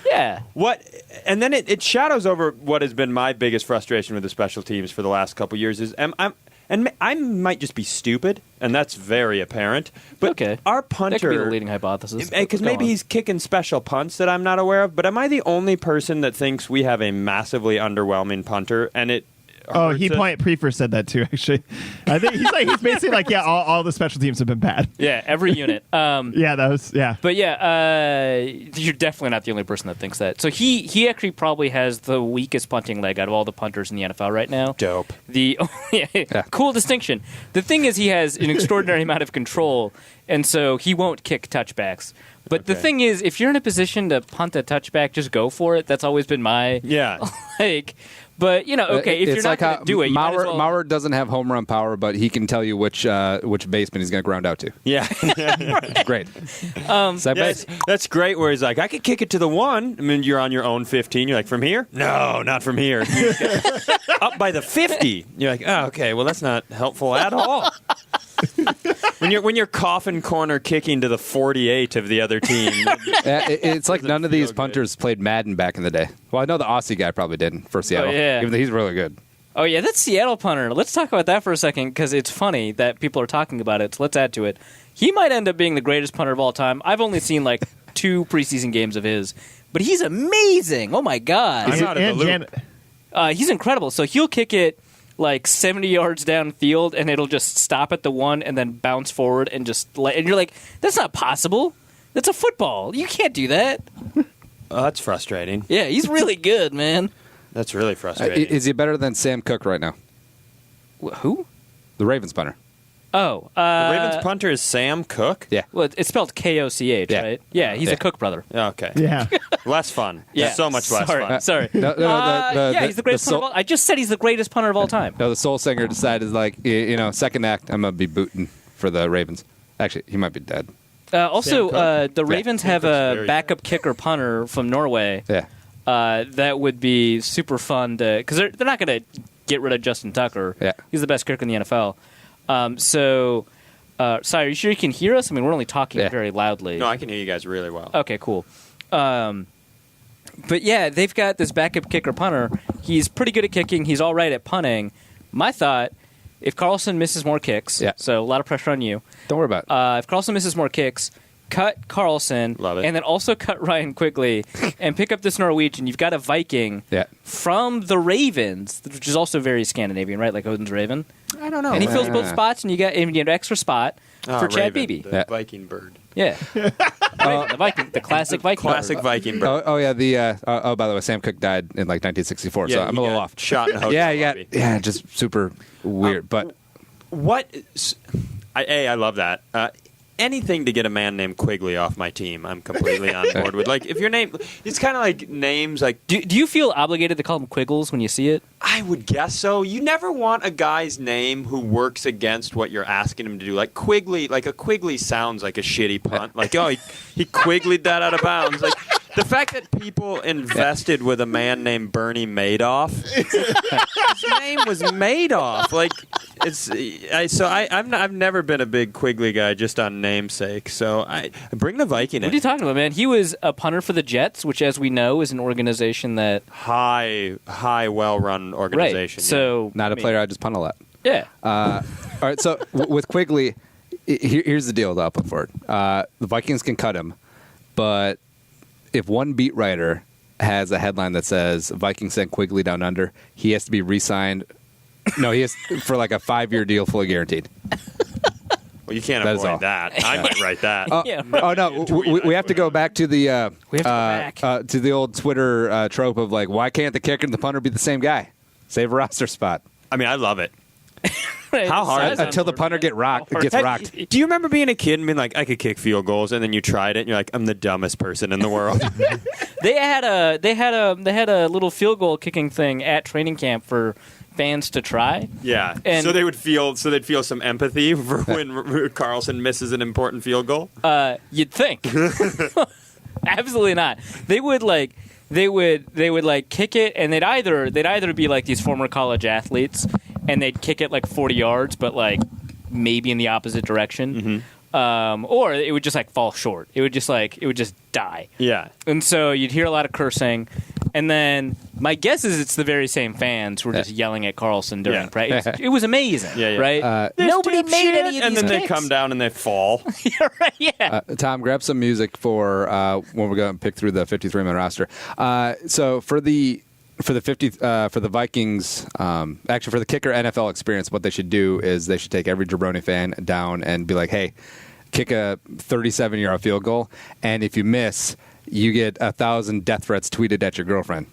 Yeah. What? And then it shadows over what has been my biggest frustration with the special teams for the last couple of years is I might just be stupid, and that's very apparent. But okay. Our punter, that could be the leading hypothesis. Because maybe he's kicking special punts that I'm not aware of. But am I the only person that thinks we have a massively underwhelming punter? And it. Oh, Prefer said that too. Actually, I think he's basically like, yeah, all the special teams have been bad. Yeah, every unit. But you're definitely not the only person that thinks that. So he actually probably has the weakest punting leg out of all the punters in the NFL right now. Dope. Cool distinction. The thing is, he has an extraordinary amount of control, and so he won't kick touchbacks. But the thing is, if you're in a position to punt a touchback, just go for it. That's always been my But if you're not going to do it, Maurer doesn't have home run power, but he can tell you which baseman he's going to ground out to. Yeah, great. That's great. Where he's like, I could kick it to the 1. I mean, you're on your own 15. You're like, from here? No, not from here. Up by the 50. You're like, oh, okay. Well, that's not helpful at all. When you're coffin corner kicking to the 48 of the other team, it's like none of these punters played Madden back in the day. Well, I know the Aussie guy probably did for Seattle. Oh, yeah. Even though he's really good. Oh yeah, that Seattle punter. Let's talk about that for a second because it's funny that people are talking about it. So let's add to it. He might end up being the greatest punter of all time. I've only seen like 2 preseason games of his, but he's amazing. Oh my god, I'm out of the loop. He's incredible. So he'll kick it like 70 yards downfield, and it'll just stop at the 1 and then bounce forward and and you're like, that's not possible. That's a football. You can't do that. Oh, that's frustrating. Yeah, he's really good, man. That's really frustrating. Is he better than Sam Cook right now? Who? The Ravens punter. Oh. The Ravens punter is Sam Cook? Yeah. Well, it's spelled Koch, right? Yeah, he's a Cook brother. Okay. Yeah. Less fun. Yeah. So much less fun. Sorry. No, he's the greatest punter of all. I just said he's the greatest punter of all time. No, the soul singer decided, second act, I'm going to be booting for the Ravens. Actually, he might be dead. The Ravens have a backup kicker punter from Norway. Yeah. That would be super fun because they're not going to get rid of Justin Tucker. Yeah. He's the best kicker in the NFL. Sorry, are you sure you can hear us? I mean, we're only talking very loudly. No, I can hear you guys really well. Okay, cool. But yeah, they've got this backup kicker punter. He's pretty good at kicking. He's all right at punting. My thought, if Carlson misses more kicks, so a lot of pressure on you. Don't worry about it. If Carlson misses more kicks, cut Carlson, Love it. and then also cut Ryan Quigley, and pick up this Norwegian. You've got a Viking from the Ravens, which is also very Scandinavian, right? Like Odin's Raven. I don't know. And he fills both spots, and you get an extra spot for Chad Beebe. The Viking bird. Yeah. The Viking, the classic Viking. Classic Viking bird. Oh yeah, by the way, Sam Cooke died in like 1964, so I'm a little off. Shot in a hotel lobby. Yeah, just super weird. But I love that. Anything to get a man named Quigley off my team, I'm completely on board with. Like, if your name, it's kind of like names like. Do you feel obligated to call him Quiggles when you see it? I would guess so. You never want a guy's name who works against what you're asking him to do. Like Quigley, like a Quigley sounds like a shitty punt. Like, oh, he Quigleyed that out of bounds. Like, the fact that people invested with a man named Bernie Madoff, his name was Madoff. Like, I've never been a big Quigley guy just on namesake. So I bring the Viking in. What are you talking about, man? He was a punter for the Jets, which, as we know, is an organization that high, well-run organization. Right. So not a player I just punt a lot. Yeah. All right. So with Quigley, here's the deal that I'll put forward. The Vikings can cut him, but if one beat writer has a headline that says Vikings sent Quigley down under, he has to be re-signed. No, he has for like a 5-year deal, fully guaranteed. Well, you can't avoid that. I might write that. Oh no, we have to go back to the to the old Twitter trope of like, why can't the kicker and the punter be the same guy? Save a roster spot. I mean, I love it. How hard until the punter gets rocked? Do you remember being a kid and being like, I could kick field goals, and then you tried it, and you're like, I'm the dumbest person in the world. They had a little field goal kicking thing at training camp for fans to try. Yeah, and so they'd feel some empathy for when Carlson misses an important field goal. You'd think. Absolutely not. They would kick it, and they'd either be like these former college athletes, and they'd kick it like 40 yards, but like maybe in the opposite direction. Mm-hmm. Or it would just like fall short. It would just die. Yeah. And so you'd hear a lot of cursing, and then my guess is it's the very same fans who were just yelling at Carlson during practice. It was amazing, right? Nobody made any of these and then kicks. they come down and they fall. Right, yeah. Tom, grab some music for when we're going to pick through the 53-man roster. So for the Vikings, actually for the kicker NFL experience, what they should do is they should take every Jabroni fan down and be like, hey, kick a 37-yard field goal, and if you miss, you get 1,000 death threats tweeted at your girlfriend.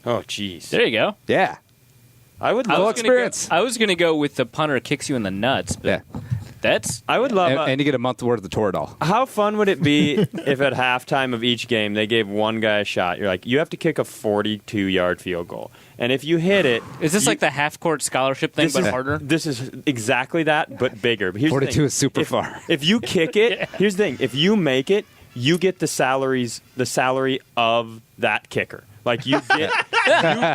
Oh, jeez. There you go. Yeah. I would love experience. I was going to go with the punter kicks you in the nuts, but I would love and you get a month's worth of Toradol. How fun would it be if at halftime of each game they gave one guy a shot? You're like, you have to kick a 42-yard field goal, and if you hit it, is this like the half-court scholarship thing, but harder? This is exactly that, but bigger. But here's 42 is super far. If you kick it, here's the thing: if you make it, you get the salary of that kicker. Like you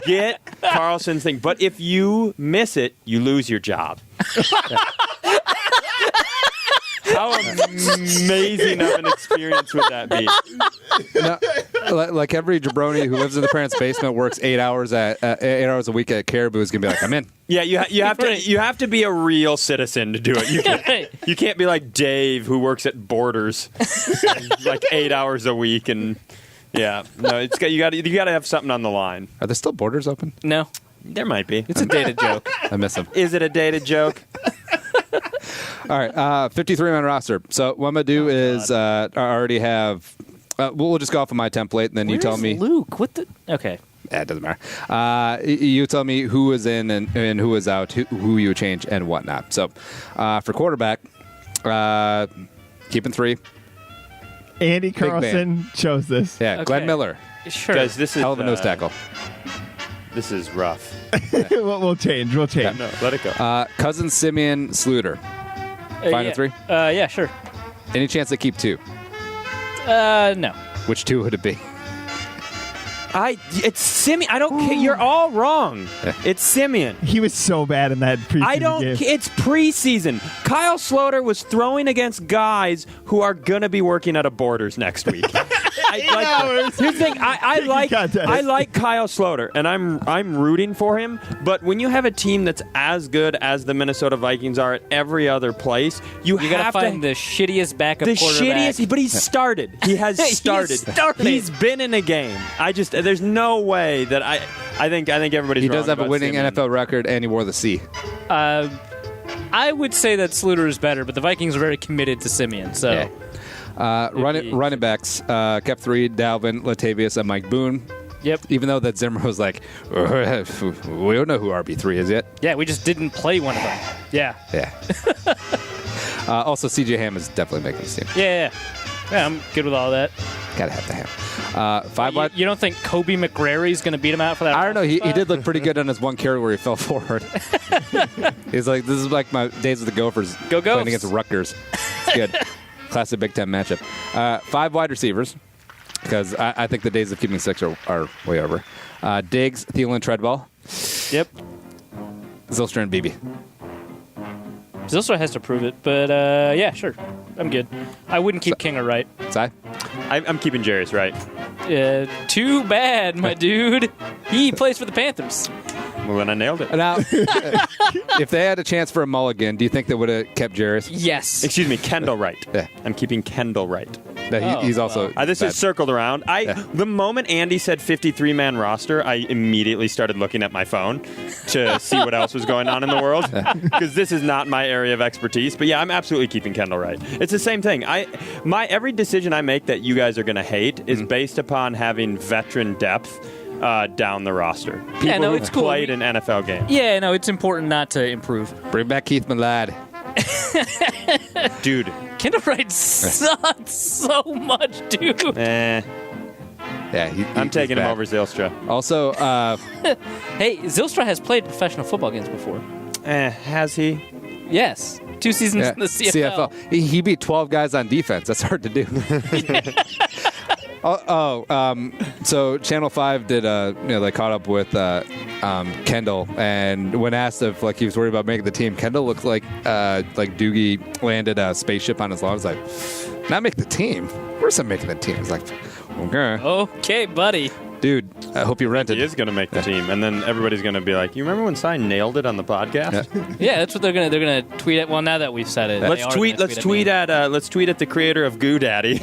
get Carlson's thing, but if you miss it, you lose your job. How amazing of an experience would that be? No, like every jabroni who lives in the parents' basement works 8 hours a week at Caribou is gonna be like, I'm in. Yeah, you have to be a real citizen to do it. You can't be like Dave who works at Borders, like 8 hours a week and. Yeah, no, you got to have something on the line. Are there still Borders open? No, there might be. It's a dated joke. I miss them. Is it a dated joke? All right, 53-man roster. So what I'm gonna do is I already have. We'll just go off of my template, and then you tell me. Luke, what the? Okay. Yeah, it doesn't matter. You tell me who is in and who is out, who you would change, and whatnot. So for quarterback, keeping 3. Andy Carlson chose this. Yeah, Okay. Glenn Miller. Sure. Guys, this is Hell of a nose tackle. This is rough. We'll change. We'll change. No, let it go. Cousins, Simeon, Sluter. Final 3? Yeah, sure. Any chance they keep 2? No. Which 2 would it be? It's Simeon. I don't care. You're all wrong. It's Simeon. He was so bad in that preseason game. It's preseason. Kyle Sloter was throwing against guys who are going to be working at a Borders next week. Here's the thing. I like Kyle Sloter, and I'm rooting for him. But when you have a team that's as good as the Minnesota Vikings are at every other place, you gotta have to find the shittiest backup the quarterback. shittiest. But he's started. He has started. He's been in a game. There's no way that I think everybody's. He wrong does have a about winning Simeon. NFL record, and he wore the C. I would say that Sluter is better, but the Vikings are very committed to Simeon. So, running backs kept 3: Dalvin, Latavius, and Mike Boone. Yep. Even though that Zimmer was like, we don't know who RB3 is yet. Yeah, we just didn't play one of them. Yeah. Yeah. Also, CJ Ham is definitely making this team. Yeah, I'm good with all that. Gotta have the Ham. 5 wide. You don't think Kobe McGrary is going to beat him out for that? I don't know. He spot? did look pretty good on his one carry where he fell forward. He's like, this is like my days with the Gophers. Go Gophers. Playing against Rutgers. It's good. Classic Big Ten matchup. 5 wide receivers, because I think the days of keeping 6 are way over. Diggs, Thielen, Treadwell. Yep. Zylstra and Beebe. Zylstra has to prove it, but yeah, sure. I'm good. I wouldn't keep King or Wright. Cy? I'm keeping Jarius Wright. Too bad, my dude. He plays for the Panthers. Well, then I nailed it. Now, if they had a chance for a mulligan, do you think they would have kept Jarris? Yes. Excuse me, Kendall Wright. Yeah. I'm keeping Kendall Wright. No, he's also. This is circled around. The moment Andy said 53-man roster, I immediately started looking at my phone to see what else was going on in the world, because this is not my area of expertise. But yeah, I'm absolutely keeping Kendall Wright. It's the same thing. Every decision I make that you guys are going to hate is based upon having veteran depth down the roster. People it's cool. Played an NFL game. Yeah, no, it's important not to improve. Bring back Keith Millad. Dude. Kendall Wright sucks so much, dude. Yeah, I'm taking him over Zylstra. Also, hey, Zylstra has played professional football games before. Has he? Yes. 2 seasons in the CFL. He beat 12 guys on defense. That's hard to do. So Channel 5 did they caught up with Kendall, and when asked if he was worried about making the team, Kendall looked like Doogie landed a spaceship on his lawn. He's like, not make the team. Of course I'm making the team. He's like, okay, buddy. Dude, I hope you rented. He is going to make the team, and then everybody's going to be like, "You remember when Cy nailed it on the podcast?" Yeah, that's what they're gonna tweet at. Well, now that we've said it, let's tweet at the creator of GooDaddy.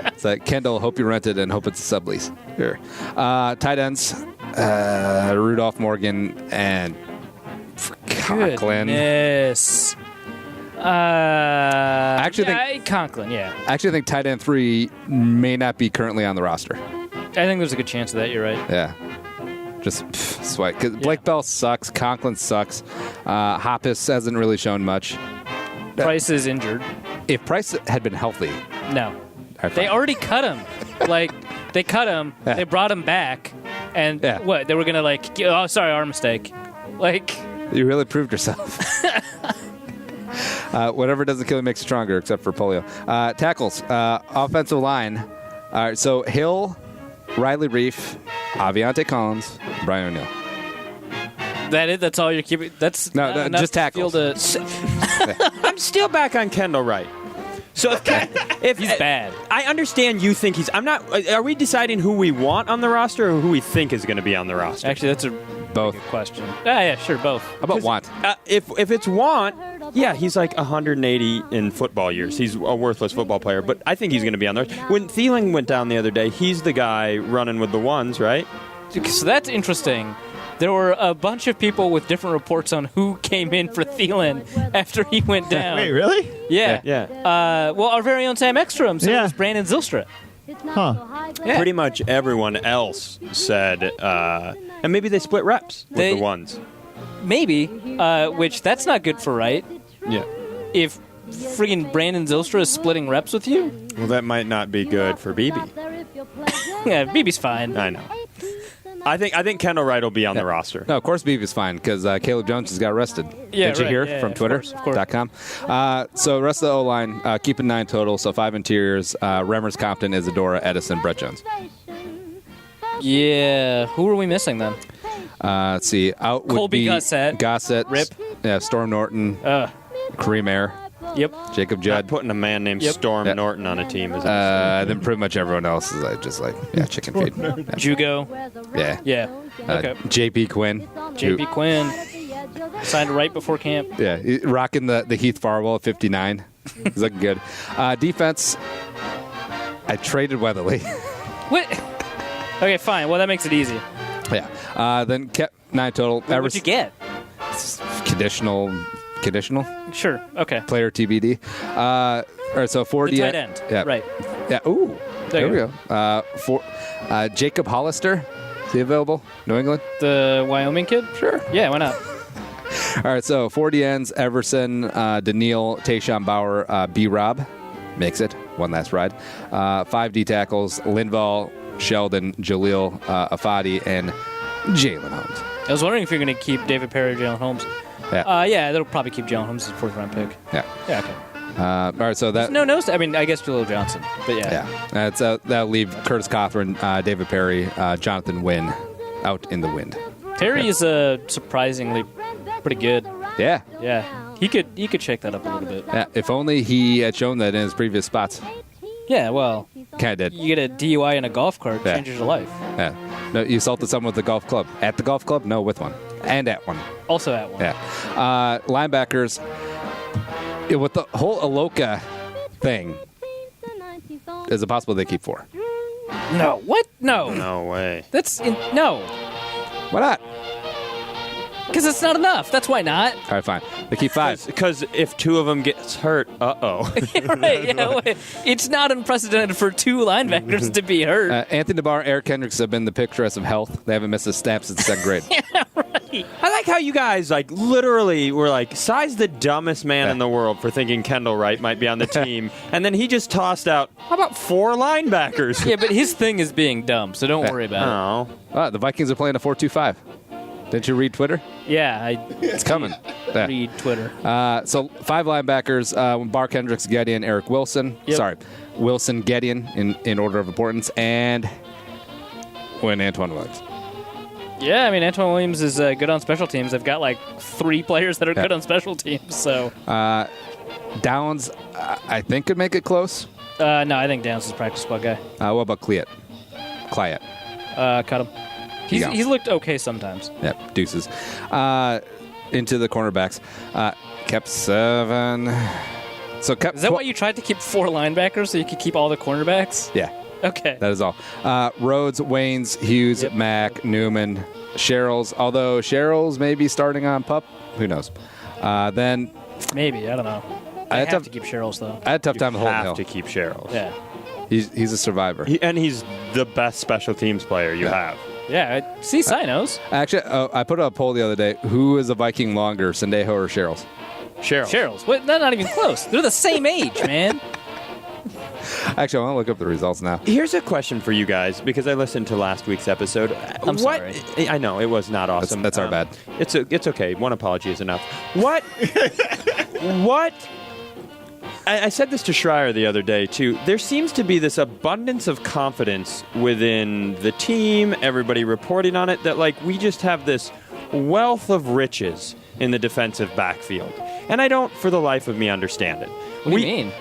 It's like, Kendall, hope you rented and hope it's a sublease. Here, tight ends, Rudolph, Morgan, and Conklin. Goodness. I actually think Conklin. Yeah. I actually think tight end 3 may not be currently on the roster. I think there's a good chance of that. You're right. Yeah. Just sweat. Because Blake Bell sucks. Conklin sucks. Hoppus hasn't really shown much. Price is injured. If Price had been healthy. No. They already cut him. They cut him. Yeah. They brought him back. And what? They were going to oh, sorry, our mistake. You really proved yourself. Whatever doesn't kill you makes you stronger, except for polio. Tackles. Offensive line. All right, so Hill, Riley Reif, Aviante Collins, Brian O'Neill. That's all you're keeping? That's no, just tackles. I'm still back on Kendall Wright. So if he's bad, I understand you think he's. I'm not. Are we deciding who we want on the roster or who we think is going to be on the roster? Actually, that's a both good question. Yeah, sure, both. How about Want? If it's Want, yeah, he's like 180 in football years. He's a worthless football player, but I think he's going to be on there. When Thielen went down the other day, he's the guy running with the ones, right? So that's interesting. There were a bunch of people with different reports on who came in for Thielen after he went down. Wait, really? Yeah. Well, our very own Sam Ekstrom said it was Brandon Zylstra. Huh. Yeah. Pretty much everyone else said, and maybe they split reps with the ones. Maybe, which that's not good for Wright. Yeah. If friggin' Brandon Zylstra is splitting reps with you? Well, that might not be good for BB. Yeah, BB's fine. I know. I think Kendall Wright will be on the roster. No, of course Beavy's fine because Caleb Jones just got arrested. Yeah, Did you hear from Twitter.com? So rest of the O-line, keeping 9 total, so 5 interiors. Remmers, Compton, Isadora, Edison, Brett Jones. Yeah. Who are we missing then? Let's see. Out would Colby be Gossett. Gossett. Rip. Yeah, Storm Norton. Kareem Ayer. Yep. Jacob Not Judd. putting a man named Storm Yeah. Norton on a team is Then pretty much everyone else is just chicken feed. Yeah. Jugo. Yeah. Yeah. Okay. JP Quinn. JP Quinn signed right before camp. Yeah, rocking the Heath Farwell at 59. He's looking good. Defense, I traded Weatherly. What? Okay, fine. Well, that makes it easy. Yeah. Then kept 9 total. What'd you get? Conditional. Sure. Okay. Player TBD. All right, so 4 The D. tight end. Yeah. Right. Yeah. Ooh. There we you go. Jacob Hollister. Is he available? New England? The Wyoming kid? Sure. Yeah, why not? All right, so 4 DNs, Everson, Daniil, Tayshaun Bauer, B-Rob. Makes it. One last ride. 5 D tackles, Linval, Sheldon, Jaleel, Afadi, and Jalen Holmes. I was wondering if you're going to keep David Perry or Jalen Holmes. Yeah. Yeah, they'll probably keep Jalen Holmes as a 4th-round pick. Yeah. Yeah, okay. All right, so that. No, I mean, I guess Jaleel Johnson, but yeah. Yeah. That'll leave Curtis Cothran, David Perry, Jonathan Wynn out in the wind. Perry is surprisingly pretty good. Yeah. Yeah. He could shake that up a little bit. Yeah. If only he had shown that in his previous spots. Yeah, well, Kind of did. you get a DUI in a golf cart, Yeah. changes your life. Yeah. No, you assaulted someone with a golf club. At the golf club? No, with one. And at one. Also at one. Yeah. Linebackers, with the whole Aloka thing, is it possible they keep 4? No. What? No. No way. No. Why not? Because it's not enough. That's why not. All right, fine. They keep 5. Because if 2 of them gets hurt, uh-oh. Right, yeah, it's not unprecedented for 2 linebackers to be hurt. Anthony DeBar, Eric Kendricks have been the picturesque of health. They haven't missed a snap since 2nd grade. Right. I like how you guys, literally were Si's the dumbest man in the world for thinking Kendall Wright might be on the team. And then he just tossed out, how about 4 linebackers? Yeah, but his thing is being dumb, so don't worry about Oh. The Vikings are playing a 4-2-5. Didn't you read Twitter? it. Yeah, It's coming. Yeah. read Twitter. So 5 linebackers, Bar Kendricks, Gideon, Eric Wilson. Yep. Sorry, Wilson, Gideon in order of importance, and Antoine Williams. Yeah, I mean, Antoine Williams is good on special teams. They've got 3 players that are good on special teams, so. Downs, I think, could make it close. No, I think Downs is practice squad guy. What about Cliat? Cut him. He's looked okay sometimes. Yep, deuces. Into the cornerbacks. Kept 7. So kept Is that why you tried to keep 4 linebackers so you could keep all the cornerbacks? Yeah. Okay. That is all. Rhodes, Waynes, Hughes, Yep. Mack, Newman, Sherrills. Although Sherrills may be starting on PUP. Who knows? Then Maybe. I don't know. I have to keep Sherrills, though. I had a tough time holding have Hill. to keep Sherrills. Yeah. He's a survivor. And he's the best special teams player you have. Yeah. See, Sinos. Actually, I put up a poll the other day. Who is a Viking longer, Sendejo or Sherrills? Sherrills. What? They're not even close. They're the same age, man. Actually, I want to look up the results now. Here's a question for you guys, because I listened to last week's episode. I'm sorry. I know, it was not awesome. That's our bad. It's okay. One apology is enough. What? I said this to Schreier the other day, too. There seems to be this abundance of confidence within the team, everybody reporting on it, that, we just have this wealth of riches in the defensive backfield. And I don't, for the life of me, understand it. What do you mean?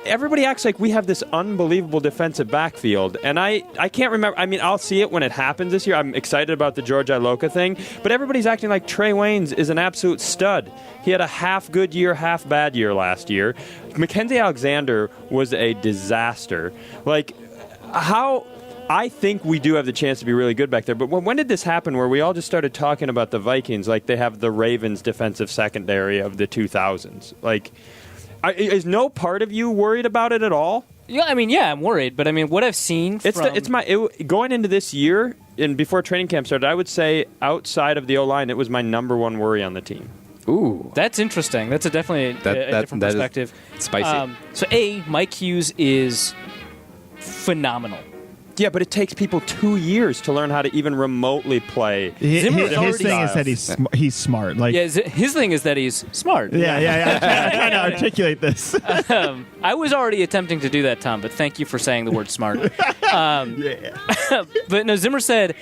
Everybody acts like we have this unbelievable defensive backfield, and I can't remember. I mean, I'll see it when it happens this year. I'm excited about the George Iloka thing, but everybody's acting like Trey Waynes is an absolute stud. He had a half good year, half bad year last year. Mackenzie Alexander was a disaster. How... I think we do have the chance to be really good back there, but when did this happen where we all just started talking about the Vikings like they have the Ravens defensive secondary of the 2000s? Is no part of you worried about it at all? Yeah, I mean, I'm worried, but I mean, what I've seen going into this year and before training camp started, I would say outside of the O-line, it was my number 1 worry on the team. Ooh. That's interesting. That's definitely a different perspective. Spicy. So, Mike Hughes is phenomenal. Yeah, but it takes people 2 years to learn how to even remotely play. His thing is that he's smart. His thing is that he's smart. Yeah. I'm trying to articulate this. I was already attempting to do that, Tom, but thank you for saying the word smart. But no, Zimmer said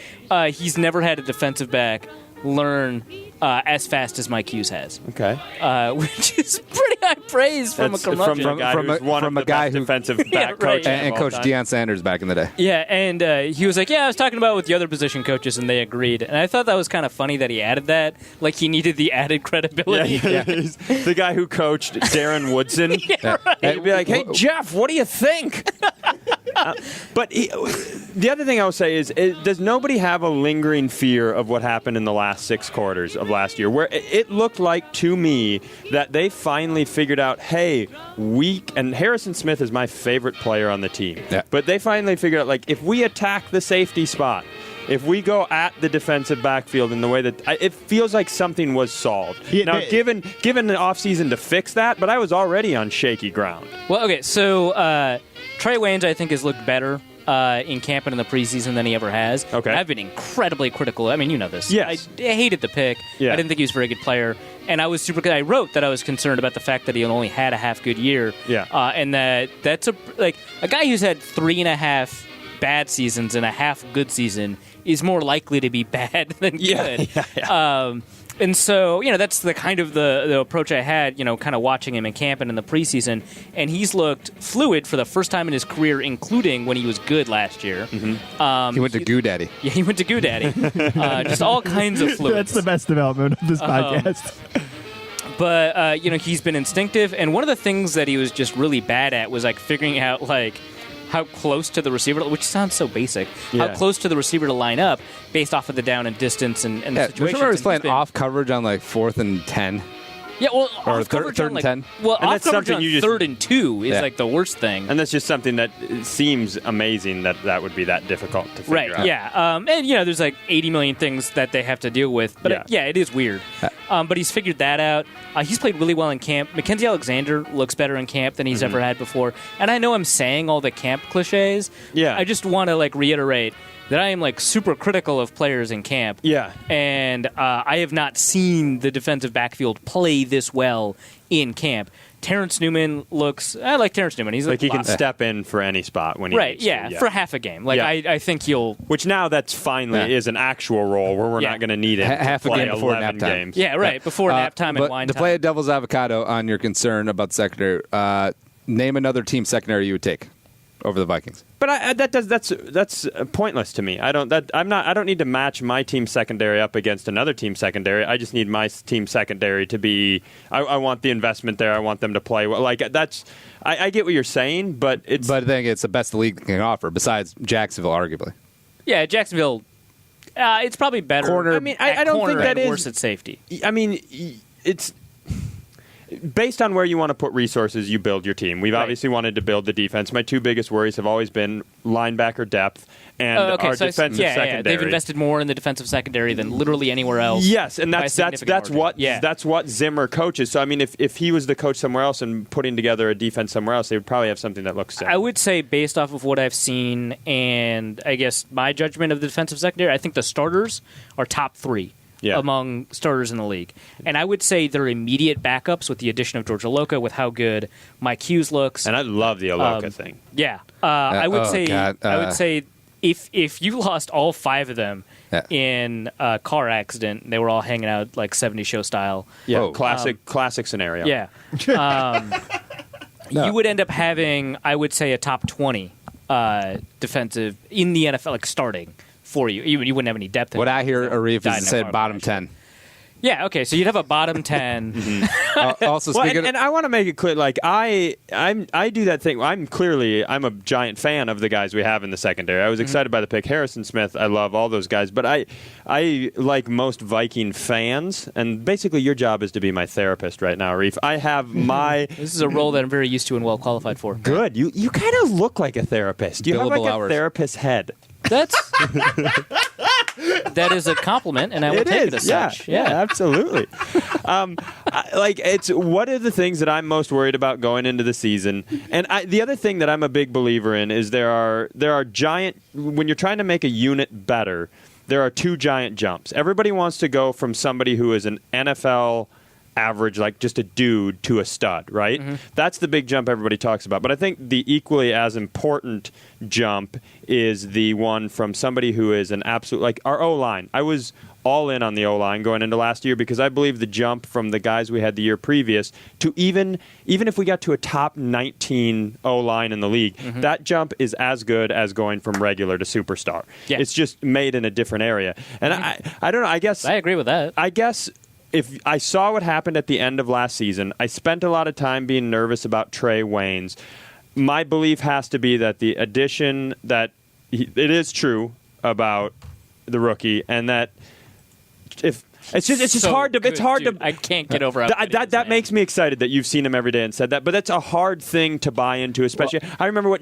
he's never had a defensive back learn as fast as Mike Hughes has. Okay. Which is pretty high praise from a curmudgeon. From a guy who's one of the best defensive back coaches and Coach Deion Sanders back in the day. Yeah, and he was like, I was talking about it with the other position coaches, and they agreed. And I thought that was kind of funny that he added that. Like, he needed the added credibility. Yeah. The guy who coached Darren Woodson. Right. He'd be like, hey, Jeff, what do you think? But the other thing I will say is, does nobody have a lingering fear of what happened in the last 6 quarters of last year, where it looked like to me that they finally figured out, hey, and Harrison Smith is my favorite player on the team, but they finally figured out, like, if we attack the safety spot, if we go at the defensive backfield in the way that it feels like something was solved. Now, given the offseason to fix that, but I was already on shaky ground. Well, okay, so Trey Waynes, I think, has looked better in camp and in the preseason than he ever has. Okay. I've been incredibly critical. I mean, you know this. Yes. I hated the pick. Yeah. I didn't think he was a very good player. And I was super good. I wrote that I was concerned about the fact that he only had a half good year. Yeah. And that's a guy who's had 3.5 bad seasons and a half good season is more likely to be bad than good. Yeah. And so, that's the kind of the approach I had, kind of watching him in camp and in the preseason. And he's looked fluid for the first time in his career, including when he was good last year. Mm-hmm. He went to GoDaddy. Yeah, he went to GoDaddy. Just all kinds of fluids. That's the best development of this podcast. But, he's been instinctive. And one of the things that he was just really bad at was, figuring out, how close to the receiver, which sounds so basic, how close to the receiver to line up based off of the down and distance and the situation. Remember he was playing off coverage on 4th and 10? Yeah, well, or off third and 10. Well, and off coverage on 3rd and 2 is the worst thing. And that's just something that seems amazing that would be that difficult to figure out. Right, yeah. And, there's 80 million things that they have to deal with. But, it is weird. But he's figured that out. He's played really well in camp. Mackenzie Alexander looks better in camp than he's ever had before. And I know I'm saying all the camp cliches. Yeah. I just want to, reiterate that I am super critical of players in camp. Yeah. And I have not seen the defensive backfield play this well in camp. Terrence Newman I like Terrence Newman. He's he can step in for any spot when he needs to. for half a game. I think he'll. Which now that's finally is an actual role where we're not going to need it half to a play game before 11 nap games. Yeah, right before nap time and wine time. To play a devil's avocado on your concern about the secondary, name another team secondary you would take over the Vikings. But that's pointless to me. I don't need to match my team secondary up against another team secondary. I just need my team secondary to be. I want the investment there. I want them to play well. I get what you're saying, but it's. But I think it's the best the league can offer, besides Jacksonville, arguably. Yeah, Jacksonville. It's probably better. Corner. I mean, I don't think that is worse at safety. I mean, it's. Based on where you want to put resources, you build your team. We've obviously wanted to build the defense. My 2 biggest worries have always been linebacker depth and our defensive secondary. Yeah. They've invested more in the defensive secondary than literally anywhere else. Yes, and that's what Zimmer coaches. So I mean, if he was the coach somewhere else and putting together a defense somewhere else, they would probably have something that looks similar. I would say, based off of what I've seen and I guess my judgment of the defensive secondary, I think the starters are top 3. Among starters in the league. And I would say they're immediate backups with the addition of George Aloka, with how good Mike Hughes looks. And I love the Aloka thing. Yeah. I would say if you lost all 5 of them in a car accident, they were all hanging out 70s show style. Yeah, classic scenario. Yeah. You would end up having, I would say, a top 20 defensive in the NFL, starting for you. You wouldn't have any depth. What I hear, Arif, is said bottom 10. Yeah, okay, so you'd have a bottom 10. Also, and I want to make it clear, I do that thing. I'm a giant fan of the guys we have in the secondary. I was excited by the pick. Harrison Smith, I love all those guys, but I like most Viking fans, and basically your job is to be my therapist right now, Arif. I have my... This is a role that I'm very used to and well qualified for. Good. You kind of look like a therapist. You have a therapist head. That is a compliment, and I will take it as such. Yeah, absolutely. It's what are the things that I'm most worried about going into the season? And the other thing that I'm a big believer in is there are giant, when you're trying to make a unit better, there are 2 giant jumps. Everybody wants to go from somebody who is an NFL average, like just a dude to a stud, right? That's the big jump everybody talks about. But I think the equally as important jump is the one from somebody who is an absolute, like our O-line. I was all in on the O-line going into last year because I believe the jump from the guys we had the year previous to even if we got to a top 19 O-line in the league, that jump is as good as going from regular to superstar. Yeah. It's just made in a different area. And I don't know, I guess... I agree with that. I guess if I saw what happened at the end of last season, I spent a lot of time being nervous about Trey Waynes. My belief has to be that the addition that it is true about the rookie, and that if it's just So hard to good, it's hard dude. to I can't get over that makes me excited that you've seen him every day and said that, but that's a hard thing to buy into, especially I remember what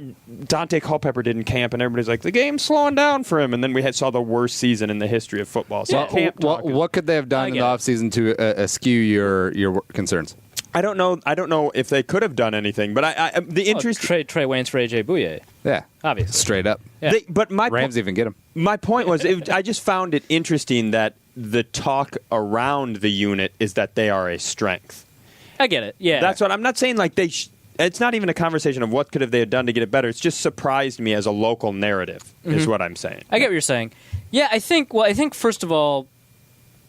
Dante Culpepper did in camp, and everybody's like, the game's slowing down for him, and then we saw the worst season in the history of football. So What could they have done in the offseason to eschew your concerns? I don't know if they could have done anything, but the interest trade Trey Waynes for AJ Bouye. Yeah, Obviously. straight up. Yeah. But my Rams even get him. My point was, I just found it interesting that the talk around the unit is that they are a strength. I get it. Yeah, That's what I'm not saying. Like it's not even a conversation of what could have they have done to get it better. It's just surprised me as a local narrative, is what I'm saying. I get what you're saying. Yeah, I think first of all,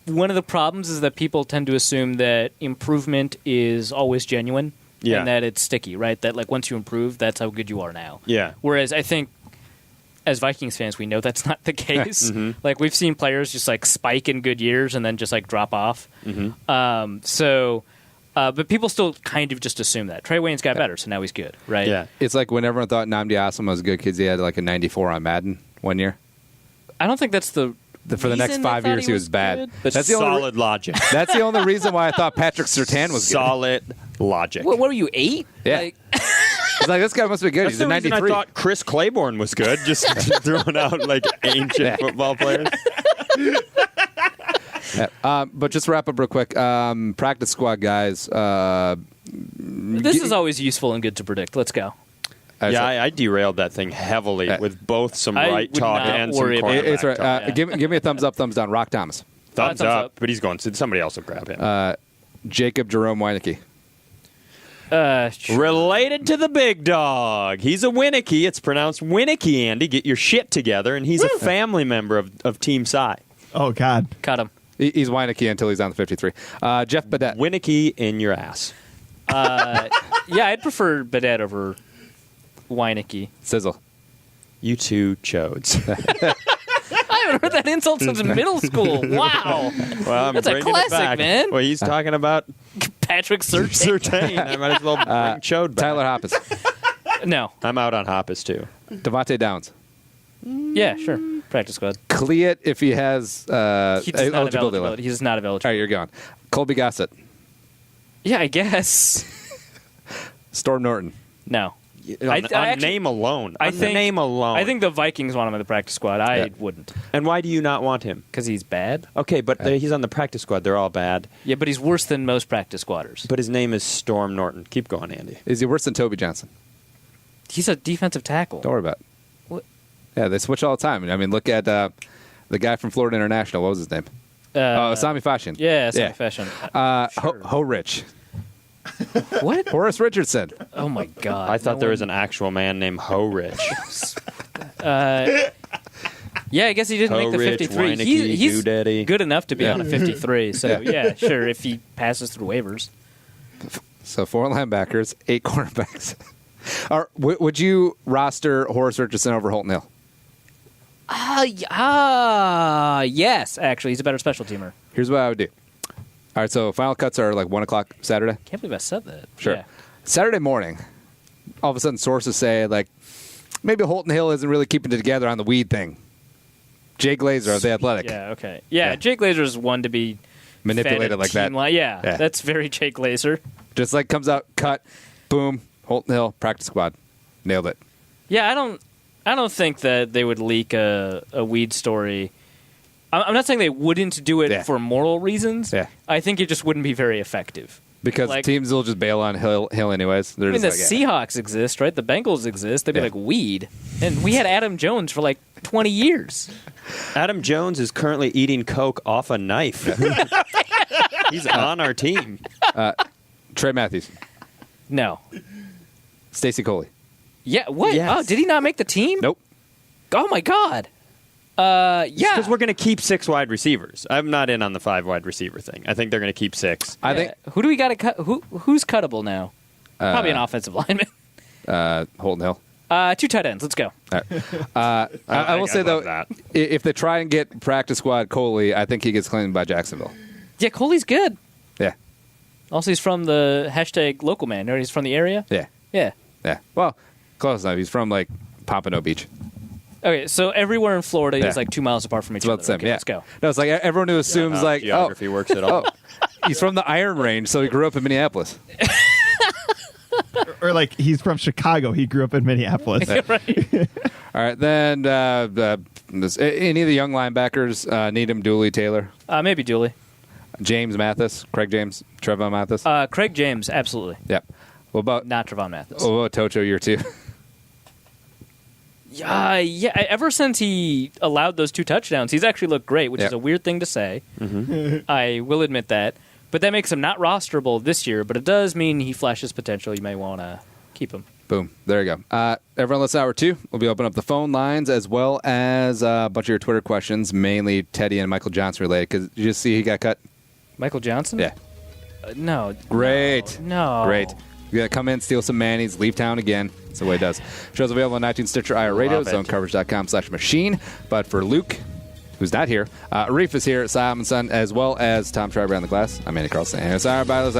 one of the problems is that people tend to assume that improvement is always genuine, Yeah. and that it's sticky, right? That like once you improve, that's how good you are now. Yeah. Whereas I think, as Vikings fans, we know that's not the case. Like we've seen players just like spike in good years and then just like drop off. But people still kind of just assume that Trey Waynes got better, so now he's good, right? Yeah. It's like when everyone thought Nnamdi Asomugha was good because he had like a 94 on Madden one year. I don't think that's for the next 5 years he was bad. Good. That's solid logic. That's the only reason why I thought Patrick Surtain was good. Solid logic. What were you, 8? Yeah. Like, It's like, this guy must be good. That's He's the a reason 93. I thought Chris Claiborne was good, just throwing out like ancient football players. But just to wrap up real quick, practice squad guys. this is always useful and good to predict. Let's go. Yeah, I derailed that thing heavily with both some I right would talk not and some worry about cornerback It's right. talk. Give me a thumbs up, thumbs down. Rock Thomas. Thumbs up, but he's going. Somebody else will grab him. Jacob Jerome Weineke. Related to the big dog. He's a Winicky. It's pronounced Winicky, Andy. Get your shit together. And he's a family member of Team Psy. Oh, God. Cut him. He's Weineke until he's on the 53. Jeff Badette. Winicky in your ass. Yeah, I'd prefer Badette over Weineke. Sizzle. You two chodes. I haven't heard that insult since middle school. Wow. Well, I'm That's a bringing it classic, back. man. Well, he's talking about Patrick Surtain. Surtain. I might as well bring chode back. Tyler Hoppus. No. I'm out on Hoppus, too. Devontae Downs. Yeah, sure. Practice squad. Cleat if he has He does not have eligibility. eligibility. He's not All eligible. right, you're gone. Colby Gossett. Yeah, I guess. Storm Norton. No. On actually- name alone. I On think- name alone. I think the Vikings want him in the practice squad. I wouldn't. And why do you not want him? Because he's bad. Okay, but he's on the practice squad. They're all bad. Yeah, but he's worse than most practice squatters. But his name is Storm Norton. Keep going, Andy. Is he worse than Toby Johnson? He's a defensive tackle. Don't worry about it. What? Yeah, they switch all the time. I mean, look at the guy from Florida International. What was his name? Sami Fashion. Yeah, Sami Fashion. Sure. Ho Rich. What? Horace Richardson. Oh, my God. I thought there was an actual man named Ho Rich. Yeah, I guess he didn't make the Rich, 53. Weineke, He's Doodaddy. good enough to be on a 53. So, yeah, sure, if he passes through waivers. So 4 linebackers, 8 cornerbacks. Would you roster Horace Richardson over Holton Hill? Yes, actually. He's a better special teamer. Here's what I would do. All right, so final cuts are like 1 o'clock Saturday. Can't believe I said that. Sure. Yeah. Saturday morning, all of a sudden sources say, like, maybe Holton Hill isn't really keeping it together on the weed thing. Jay Glazer of The Athletic. Yeah, okay. Yeah, Jake Glazer's one to be Manipulated fed at like that. team yeah, that's very Jake Glazer. Just like comes out, cut, boom, Holton Hill, practice squad. Nailed it. Yeah, I don't think that they would leak a weed story. I'm not saying they wouldn't do it for moral reasons. Yeah. I think it just wouldn't be very effective. Because Like- teams will just bail on Hill anyways. They're I mean, the just like, Seahawks exist, right? The Bengals exist. They'd be like, weed. And we had Adam Jones for like 20 years. Adam Jones is currently eating coke off a knife. He's on our team. Trey Matthews. No. Stacey Coley. Yeah, what? Yes. Oh, did he not make the team? Nope. Oh, my God. Yeah. Because we're going to keep 6 wide receivers. I'm not in on the 5 wide receiver thing. I think they're going to keep 6. I think Who do we got to cut? Who's cuttable now? Probably an offensive lineman. Holton Hill. 2 tight ends. Let's go. All right. I will say, though, that. if they try and get practice squad Coley, I think he gets claimed by Jacksonville. Yeah, Coley's good. Yeah. Also, he's from the hashtag local man. Or he's from the area? Yeah. Yeah. Yeah. Well, close enough. He's from, like, Pompano Beach. Okay, so everywhere in Florida Yeah. is like 2 miles apart from each It's about other. the same. Okay, Yeah. let's go. No, it's like everyone who assumes, like, geography works at all. he's from the Iron Range, so he grew up in Minneapolis. Or like he's from Chicago. He grew up in Minneapolis. Right. All right, then any of the young linebackers, Needham, Dooley, Taylor, Maybe Dooley. James Mathis, Craig James, Trevon Mathis. Craig James, absolutely. Yep. What about Not Trevon Mathis. what about Tocho year 2? Yeah. Ever since he allowed those 2 touchdowns, he's actually looked great, which Yeah. is a weird thing to say. I will admit that. But that makes him not rosterable this year, but it does mean he flashes potential. You may want to keep him. Boom. There you go. Everyone, let's hour 2. We'll be opening up the phone lines as well as a bunch of your Twitter questions, mainly Teddy and Michael Johnson related, because you just see he got cut. Michael Johnson? Yeah. No. Great. No. Great. You got to come in, steal some Mannies, leave town again. That's the way it does. Show's available on iTunes, Stitcher, iHeartRadio, Love it. zonecoverage.com/machine. But for Luke, who's not here, Arif is here, Simon Son, as well as Tom Schreiber on the glass. I'm Andy Carlson. And it's our battle,